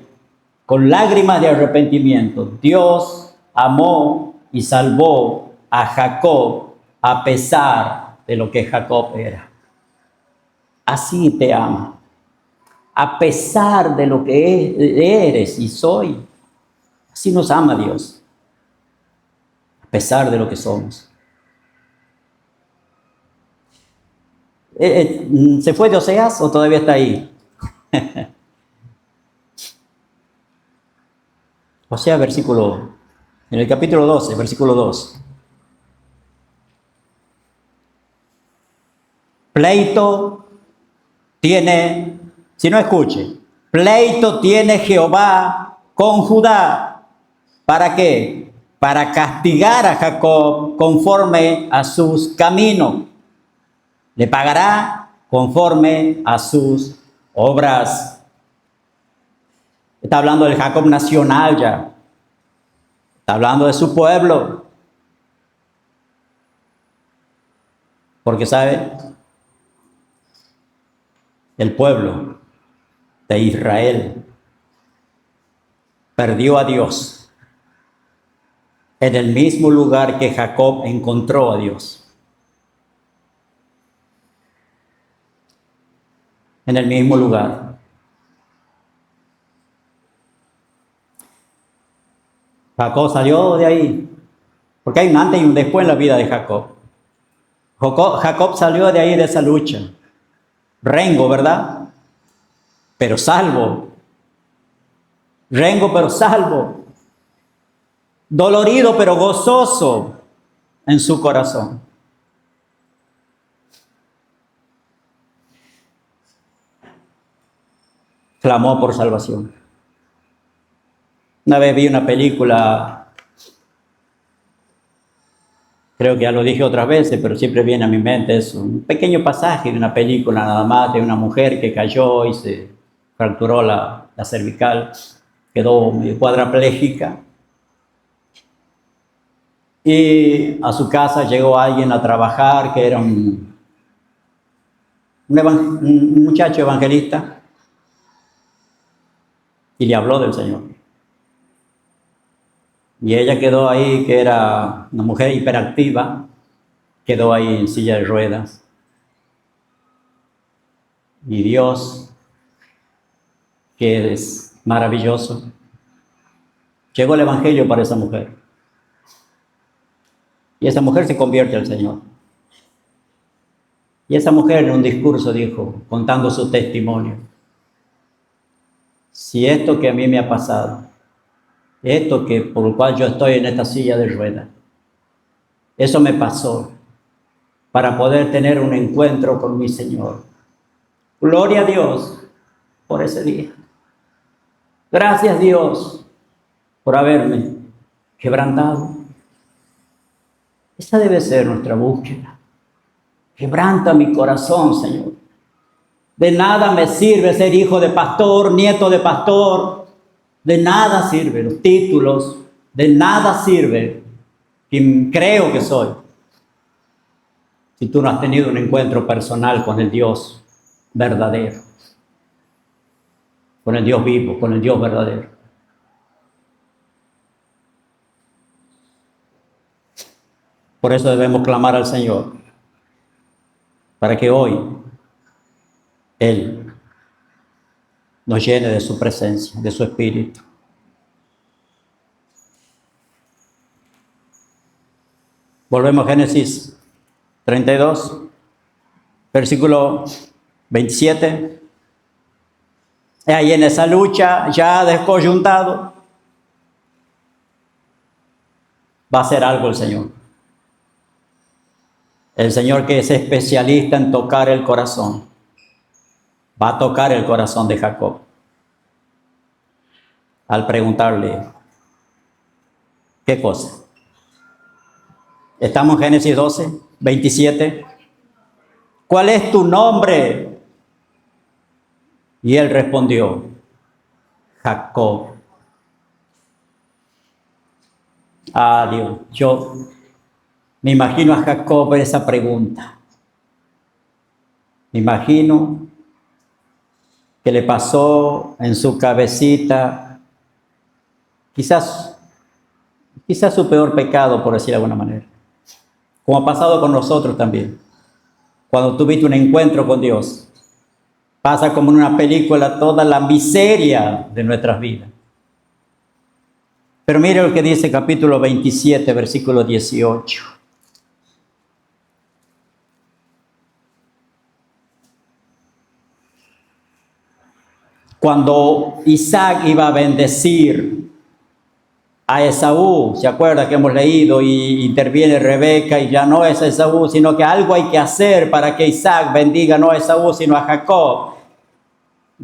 con lágrimas de arrepentimiento. Dios amó y salvó a Jacob a pesar de lo que Jacob era. Así te ama, a pesar de lo que eres y soy. Así nos ama Dios, a pesar de lo que somos. ¿Se fue de Oseas o todavía está ahí? Oseas, en el capítulo 12, versículo 2. Pleito tiene, si no escuche, pleito tiene Jehová con Judá. ¿Para qué? Para castigar a Jacob conforme a sus caminos. Le pagará conforme a sus obras. Está hablando del Jacob nacional ya. Está hablando de su pueblo. Porque, ¿sabe? El pueblo de Israel perdió a Dios en el mismo lugar que Jacob encontró a Dios. En el mismo lugar. Jacob salió de ahí, porque hay un antes y un después en la vida de Jacob. Jacob salió de ahí, de esa lucha. Rengo, ¿verdad? Pero salvo. Rengo, pero salvo. Dolorido, pero gozoso en su corazón. Clamó por salvación. Una vez vi una película, creo que ya lo dije otras veces, pero siempre viene a mi mente, es un pequeño pasaje de una película nada más, de una mujer que cayó y se fracturó la cervical, quedó medio cuadraplégica. Y a su casa llegó alguien a trabajar que era un muchacho evangelista y le habló del Señor. Y ella quedó ahí, que era una mujer hiperactiva, quedó ahí en silla de ruedas. Y Dios, que es maravilloso, llegó el Evangelio para esa mujer. Y esa mujer se convierte al Señor. Y esa mujer en un discurso dijo, contando su testimonio, si esto que a mí me ha pasado, esto que por lo cual yo estoy en esta silla de ruedas, eso me pasó para poder tener un encuentro con mi Señor. Gloria a Dios por ese día. Gracias Dios por haberme quebrantado. Esa debe ser nuestra búsqueda. Quebranta mi corazón, Señor. De nada me sirve ser hijo de pastor, nieto de pastor. De nada sirven los títulos. De nada sirve quien creo que soy. Si tú no has tenido un encuentro personal con el Dios verdadero. Con el Dios vivo, con el Dios verdadero. Por eso debemos clamar al Señor. Para que hoy Él nos llene de su presencia, de su espíritu. Volvemos a Génesis 32, versículo 27. Ahí en esa lucha, ya descoyuntado, va a hacer algo el Señor. El Señor, que es especialista en tocar el corazón, va a tocar el corazón de Jacob al preguntarle, ¿qué cosa? Estamos en Génesis 12, 27. ¿Cuál es tu nombre? Y él respondió, Jacob. Ah, Dios, yo me imagino a Jacob en esa pregunta. Me imagino que le pasó en su cabecita, quizás su peor pecado, por decir de alguna manera. Como ha pasado con nosotros también. Cuando tuviste un encuentro con Dios, pasa como en una película toda la miseria de nuestras vidas. Pero mire lo que dice capítulo 27, versículo 18. Cuando Isaac iba a bendecir a Esaú, ¿se acuerda que hemos leído? Y interviene Rebeca y ya no es Esaú, sino que algo hay que hacer para que Isaac bendiga no a Esaú, sino a Jacob.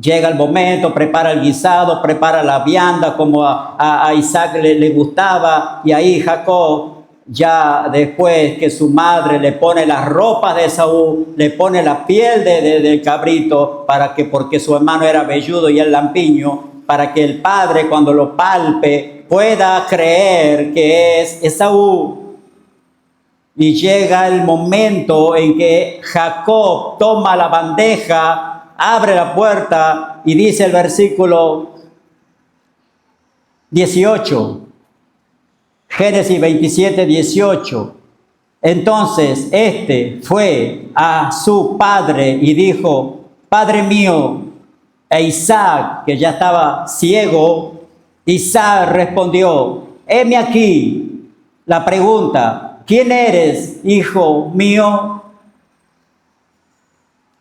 Llega el momento, prepara el guisado, prepara la vianda como a Isaac le gustaba, y ahí Jacob ya después que su madre le pone las ropas de Esaú, le pone la piel del cabrito, porque su hermano era velludo y él lampiño, para que el padre cuando lo palpe pueda creer que es Esaú. Y llega el momento en que Jacob toma la bandeja, abre la puerta y dice el versículo 18, Génesis 27, 18. Entonces fue a su padre y dijo: Padre mío. E Isaac, que ya estaba ciego, Isaac respondió: heme aquí. La pregunta: ¿quién eres, hijo mío?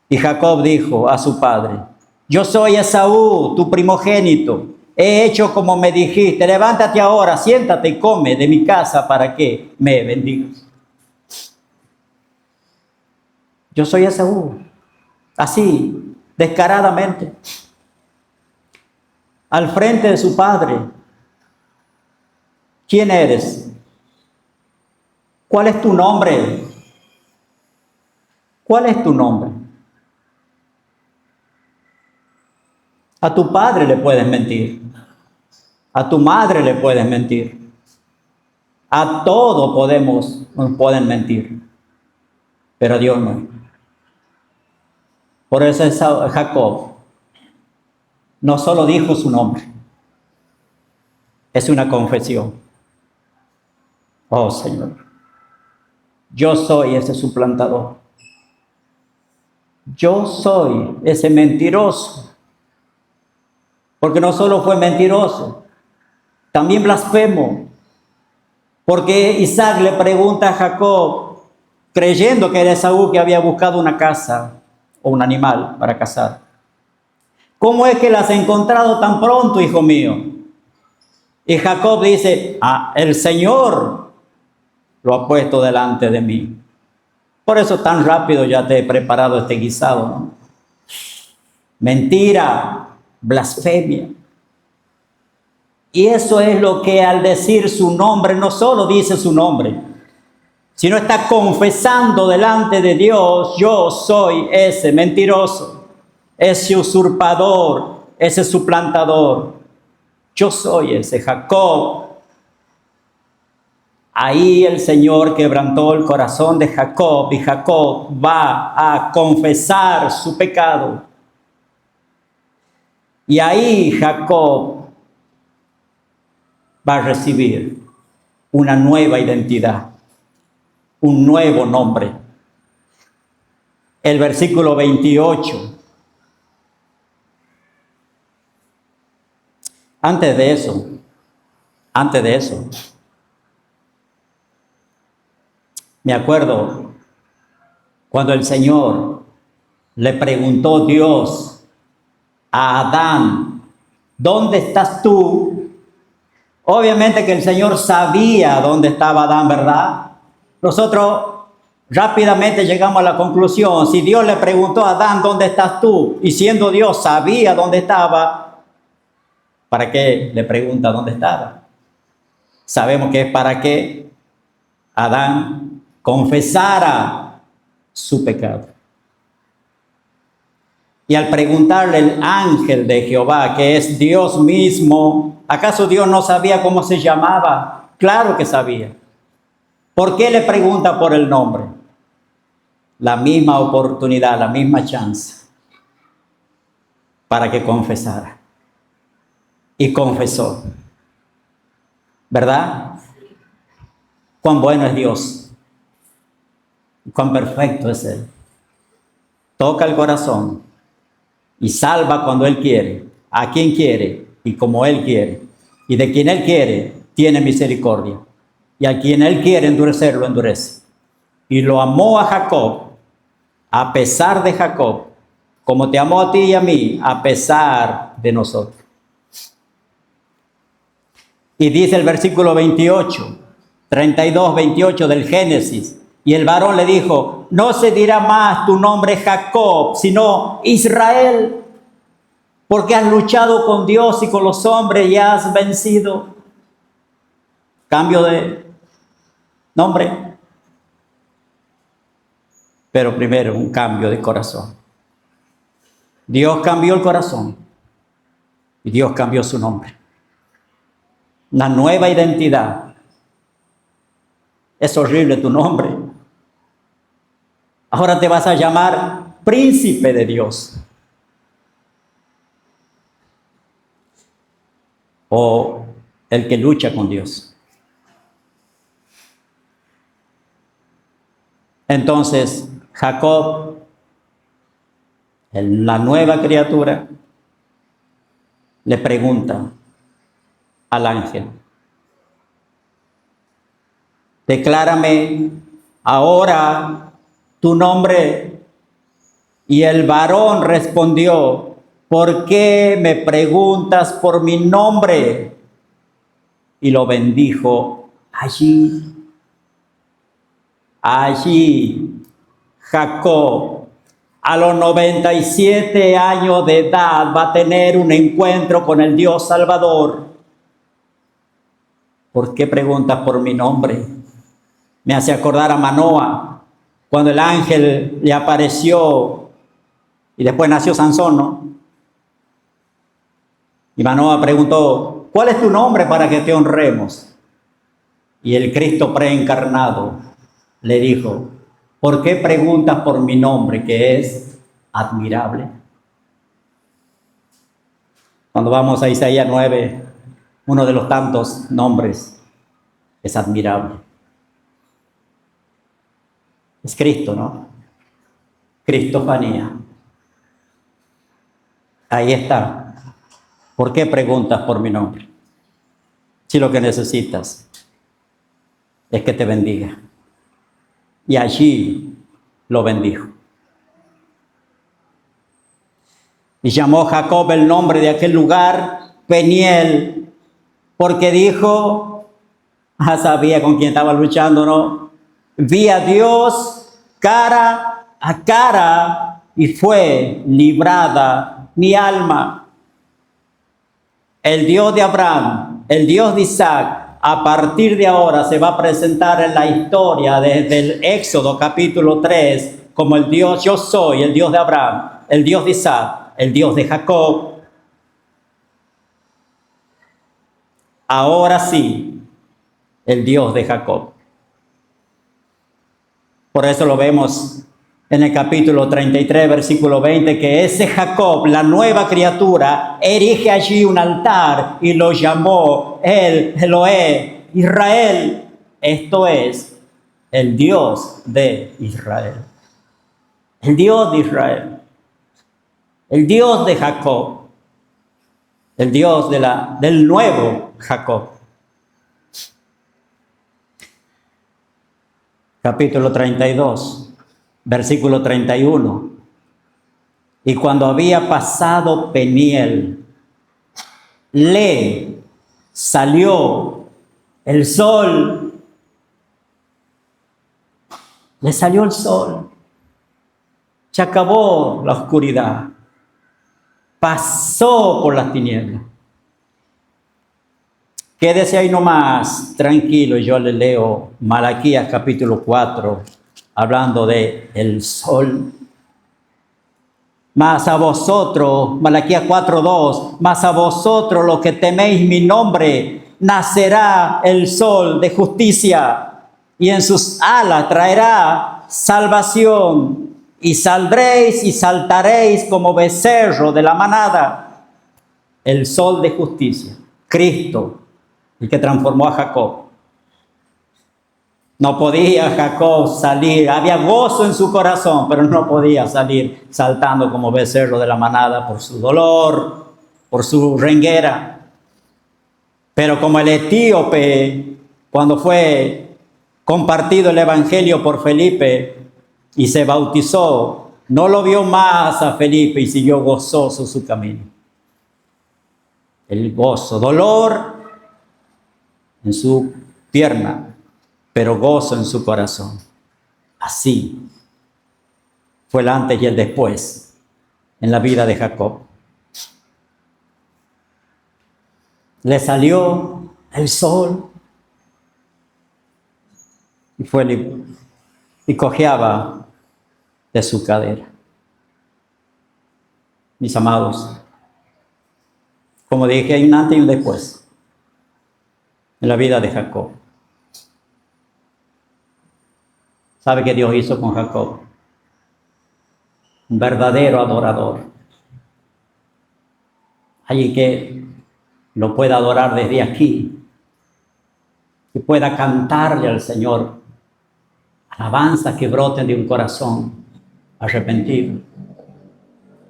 Y Jacob dijo a su padre: yo soy Esaú, tu primogénito. He hecho como me dijiste. Levántate ahora, siéntate y come de mi casa para que me bendigas. Yo soy Esaú. Así, descaradamente, al frente de su padre. ¿Quién eres? ¿Cuál es tu nombre? ¿Cuál es tu nombre? A tu padre le puedes mentir. A tu madre le puedes mentir. A todo nos pueden mentir. Pero a Dios no. Por eso Jacob no solo dijo su nombre. Es una confesión. Oh Señor, yo soy ese suplantador. Yo soy ese mentiroso. Porque no solo fue mentiroso, también blasfemo. Porque Isaac le pregunta a Jacob, creyendo que era Esaú que había buscado una casa o un animal para cazar: ¿cómo es que la has encontrado tan pronto, hijo mío? Y Jacob dice: el Señor lo ha puesto delante de mí. Por eso tan rápido ya te he preparado este guisado, ¿no? Mentira, blasfemia. Y eso es lo que al decir su nombre, no solo dice su nombre, sino está confesando delante de Dios: yo soy ese mentiroso, ese usurpador, ese suplantador. Yo soy ese Jacob. Ahí el Señor quebrantó el corazón de Jacob y Jacob va a confesar su pecado. Y ahí Jacob va a recibir una nueva identidad, un nuevo nombre. El versículo 28. Antes de eso, me acuerdo cuando el Señor le preguntó Dios a Adán: ¿dónde estás tú? Obviamente que el Señor sabía dónde estaba Adán, ¿verdad? Nosotros rápidamente llegamos a la conclusión: si Dios le preguntó a Adán: ¿dónde estás tú? Y siendo Dios sabía dónde estaba, ¿para qué le pregunta dónde estaba? Sabemos que es para que Adán confesara su pecado. Y al preguntarle el ángel de Jehová, que es Dios mismo, ¿acaso Dios no sabía cómo se llamaba? Claro que sabía. ¿Por qué le pregunta por el nombre? La misma oportunidad, la misma chance para que confesara. Y confesó. ¿Verdad? Cuán bueno es Dios. Cuán perfecto es Él. Toca el corazón y salva cuando Él quiere, a quien quiere y como Él quiere. Y de quien Él quiere, tiene misericordia. Y a quien Él quiere endurecer, lo endurece. Y lo amó a Jacob, a pesar de Jacob, como te amó a ti y a mí, a pesar de nosotros. Y dice el versículo 28, 32, 28 del Génesis: y el varón le dijo: no se dirá más tu nombre Jacob, sino Israel, porque has luchado con Dios y con los hombres y has vencido. Cambio de nombre, pero primero un cambio de corazón. Dios cambió el corazón y Dios cambió su nombre. Una nueva identidad. Es horrible tu nombre. Ahora te vas a llamar príncipe de Dios. O el que lucha con Dios. Entonces, Jacob, la nueva criatura, le pregunta al ángel: declárame ahora tu nombre. Y el varón respondió: ¿por qué me preguntas por mi nombre? Y lo bendijo allí. Allí Jacob, a los 97 años de edad, va a tener un encuentro con el Dios Salvador. ¿Por qué preguntas por mi nombre? Me hace acordar a Manoa, cuando el ángel le apareció y después nació Sansón, ¿no? Y Manoa preguntó: ¿cuál es tu nombre para que te honremos? Y el Cristo preencarnado le dijo: ¿por qué preguntas por mi nombre, que es admirable? Cuando vamos a Isaías 9, uno de los tantos nombres es admirable. Es Cristo, ¿no? Cristofanía. Ahí está. ¿Por qué preguntas por mi nombre? Si lo que necesitas es que te bendiga. Y allí lo bendijo. Y llamó Jacob el nombre de aquel lugar Peniel, porque dijo, sabía con quién estaba luchando, ¿no? Vi a Dios cara a cara y fue librada mi alma. El Dios de Abraham, el Dios de Isaac, a partir de ahora se va a presentar en la historia desde el Éxodo capítulo 3 como el Dios yo soy, el Dios de Abraham, el Dios de Isaac, el Dios de Jacob. Ahora sí, el Dios de Jacob. Por eso lo vemos en el capítulo 33, versículo 20, que ese Jacob, la nueva criatura, erige allí un altar y lo llamó el Eloé, Israel. Esto es el Dios de Israel. El Dios de Israel. El Dios de Jacob. El Dios del nuevo Jacob. Capítulo 32. Versículo 31. Y cuando había pasado Peniel, le salió el sol. Le salió el sol. Se acabó la oscuridad. Pasó por las tinieblas. Quédese ahí nomás, tranquilo, yo le leo Malaquías capítulo 4, hablando de el sol. Mas a vosotros, Malaquías 4:2, mas a vosotros los que teméis mi nombre, nacerá el sol de justicia, y en sus alas traerá salvación, y saldréis y saltaréis como becerro de la manada. El sol de justicia, Cristo, el que transformó a Jacob. No podía Jacob salir, había gozo en su corazón, pero no podía salir saltando como becerro de la manada por su dolor, por su renguera. Pero como el etíope, cuando fue compartido el evangelio por Felipe y se bautizó, no lo vio más a Felipe y siguió gozoso su camino. El gozo, dolor en su pierna, pero gozo en su corazón. Así fue el antes y el después en la vida de Jacob. Le salió el sol. y cojeaba de su cadera. Mis amados, como dije, hay un antes y un después en la vida de Jacob. ¿Sabe qué Dios hizo con Jacob? Un verdadero adorador. Alguien que lo pueda adorar desde aquí, que pueda cantarle al Señor alabanzas que broten de un corazón arrepentido,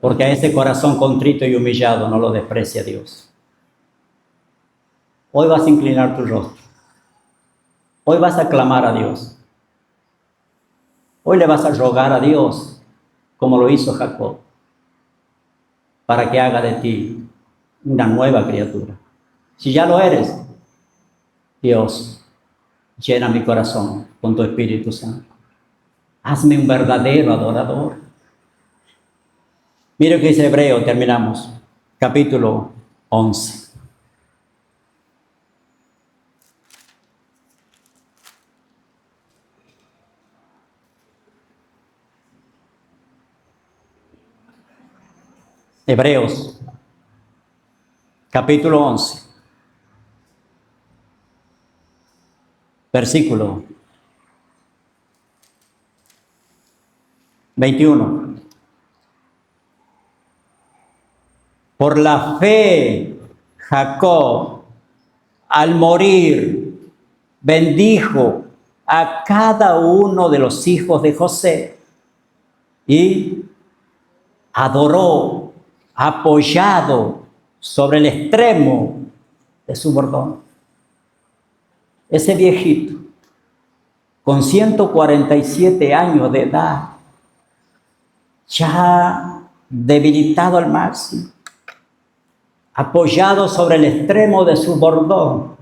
porque a ese corazón contrito y humillado no lo desprecia Dios. Hoy vas a inclinar tu rostro, hoy vas a clamar a Dios, hoy le vas a rogar a Dios como lo hizo Jacob, para que haga de ti una nueva criatura. Si ya lo eres, Dios, llena mi corazón con tu Espíritu Santo. Hazme un verdadero adorador. Mire que dice Hebreo, terminamos, capítulo 11. Hebreos, capítulo 11, versículo 21. Por la fe, Jacob, al morir, bendijo a cada uno de los hijos de José y adoró, apoyado sobre el extremo de su bordón. Ese viejito, con 147 años de edad, ya debilitado al máximo, apoyado sobre el extremo de su bordón,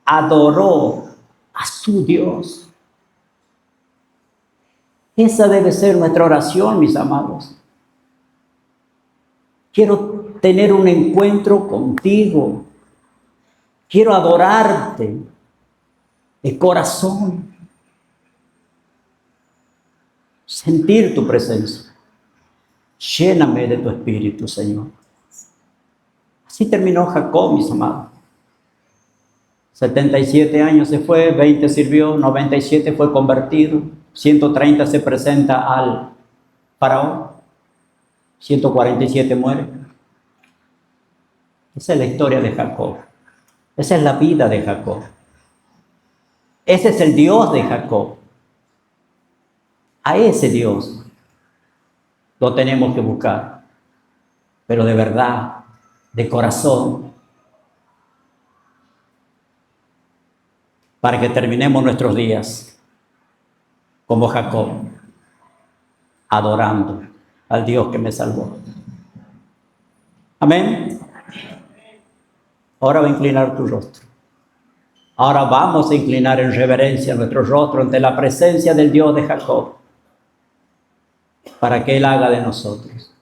adoró a su Dios. Esa debe ser nuestra oración, mis amados. Quiero tener un encuentro contigo. Quiero adorarte de corazón. Sentir tu presencia. Lléname de tu espíritu, Señor. Así terminó Jacob, mis amados. 77 años se fue, 20 sirvió, 97 fue convertido, 130 se presenta al faraón, 147 muere. Esa es la historia de Jacob. Esa es la vida de Jacob. Ese es el Dios de Jacob. A ese Dios lo tenemos que buscar, pero de verdad, de corazón, para que terminemos nuestros días como Jacob, adorando al Dios que me salvó. Amén. Ahora va a inclinar tu rostro. Ahora vamos a inclinar en reverencia nuestro rostro ante la presencia del Dios de Jacob, para que Él haga de nosotros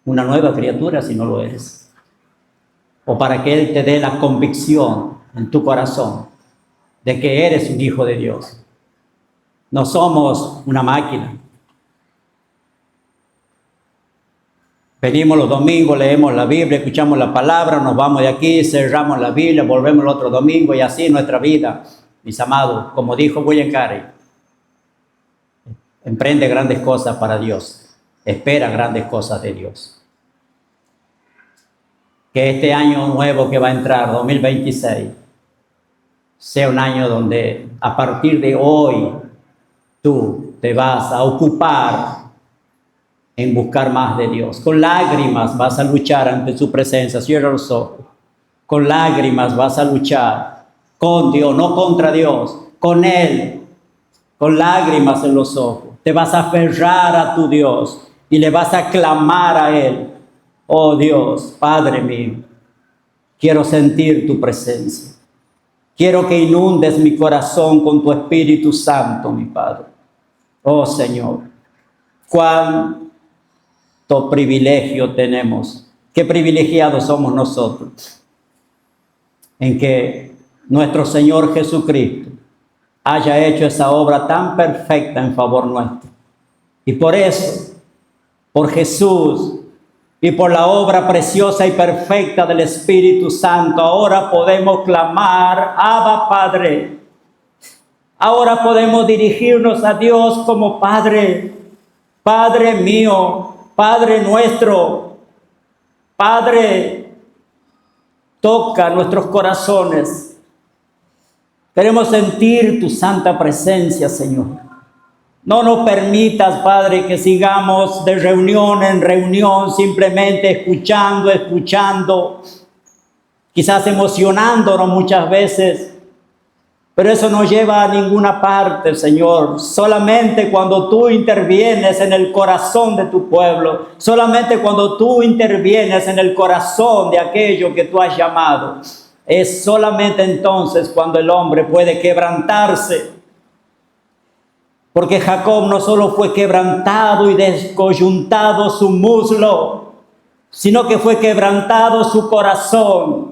una nueva criatura si no lo eres, o para que Él te dé la convicción en tu corazón de que eres un hijo de Dios. No somos una máquina. Venimos los domingos, leemos la Biblia, escuchamos la palabra, nos vamos de aquí, cerramos la Biblia, volvemos el otro domingo y así nuestra vida, mis amados. Como dijo William Carey, emprende grandes cosas para Dios, espera grandes cosas de Dios. Que este año nuevo que va a entrar, 2026, sea un año donde a partir de hoy tú te vas a ocupar en buscar más de Dios. Con lágrimas vas a luchar ante su presencia. Cierra los ojos. Con lágrimas vas a luchar con Dios, no contra Dios, con Él. Con lágrimas en los ojos. Te vas a aferrar a tu Dios y le vas a clamar a Él. Oh Dios, Padre mío, quiero sentir tu presencia. Quiero que inundes mi corazón con tu Espíritu Santo, mi Padre. Oh Señor, cuánto privilegio tenemos. Qué privilegiados somos nosotros en que nuestro Señor Jesucristo haya hecho esa obra tan perfecta en favor nuestro. Y por eso, por Jesús y por la obra preciosa y perfecta del Espíritu Santo, ahora podemos clamar, Abba Padre. Ahora podemos dirigirnos a Dios como Padre, Padre mío, Padre nuestro. Padre, toca nuestros corazones. Queremos sentir tu santa presencia, Señor. No nos permitas, Padre, que sigamos de reunión en reunión, simplemente escuchando, quizás emocionándonos muchas veces, pero eso no lleva a ninguna parte, Señor. Solamente cuando tú intervienes en el corazón de tu pueblo, solamente cuando tú intervienes en el corazón de aquello que tú has llamado, es solamente entonces cuando el hombre puede quebrantarse. Porque Jacob no solo fue quebrantado y descoyuntado su muslo, sino que fue quebrantado su corazón.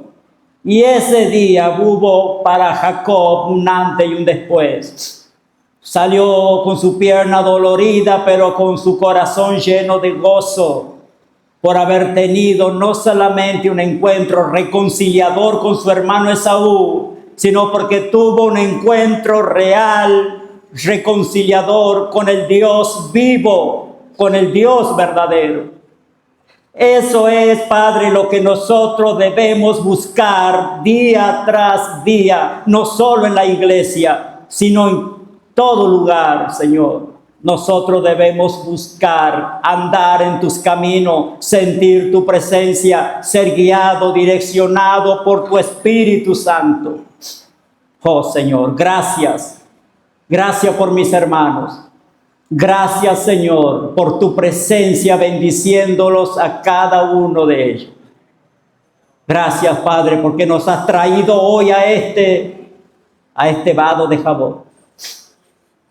Y ese día hubo para Jacob un antes y un después. Salió con su pierna dolorida, pero con su corazón lleno de gozo por haber tenido no solamente un encuentro reconciliador con su hermano Esaú, sino porque tuvo un encuentro real, reconciliador con el Dios vivo, con el Dios verdadero. Eso es, Padre, lo que nosotros debemos buscar día tras día, no solo en la iglesia, sino en todo lugar, Señor. Nosotros debemos buscar, andar en tus caminos, sentir tu presencia, ser guiado, direccionado por tu Espíritu Santo. Oh, Señor, gracias. Gracias por mis hermanos. Gracias, Señor, por tu presencia bendiciéndolos a cada uno de ellos. Gracias, Padre, porque nos has traído hoy a este vado de Jaboc,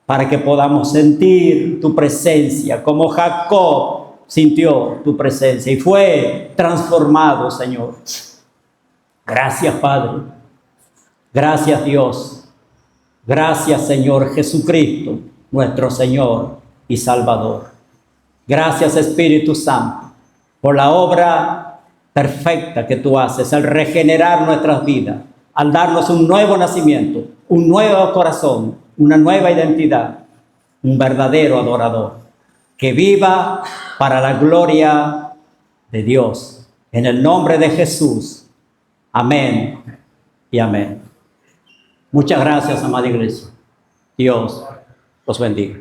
para que podamos sentir tu presencia, como Jacob sintió tu presencia y fue transformado, Señor. Gracias, Padre. Gracias, Dios. Gracias, Señor Jesucristo, nuestro Señor y Salvador. Gracias, Espíritu Santo, por la obra perfecta que tú haces al regenerar nuestras vidas, al darnos un nuevo nacimiento, un nuevo corazón, una nueva identidad, un verdadero adorador, que viva para la gloria de Dios. En el nombre de Jesús. Amén y amén. Muchas gracias, amada iglesia. Dios los bendiga.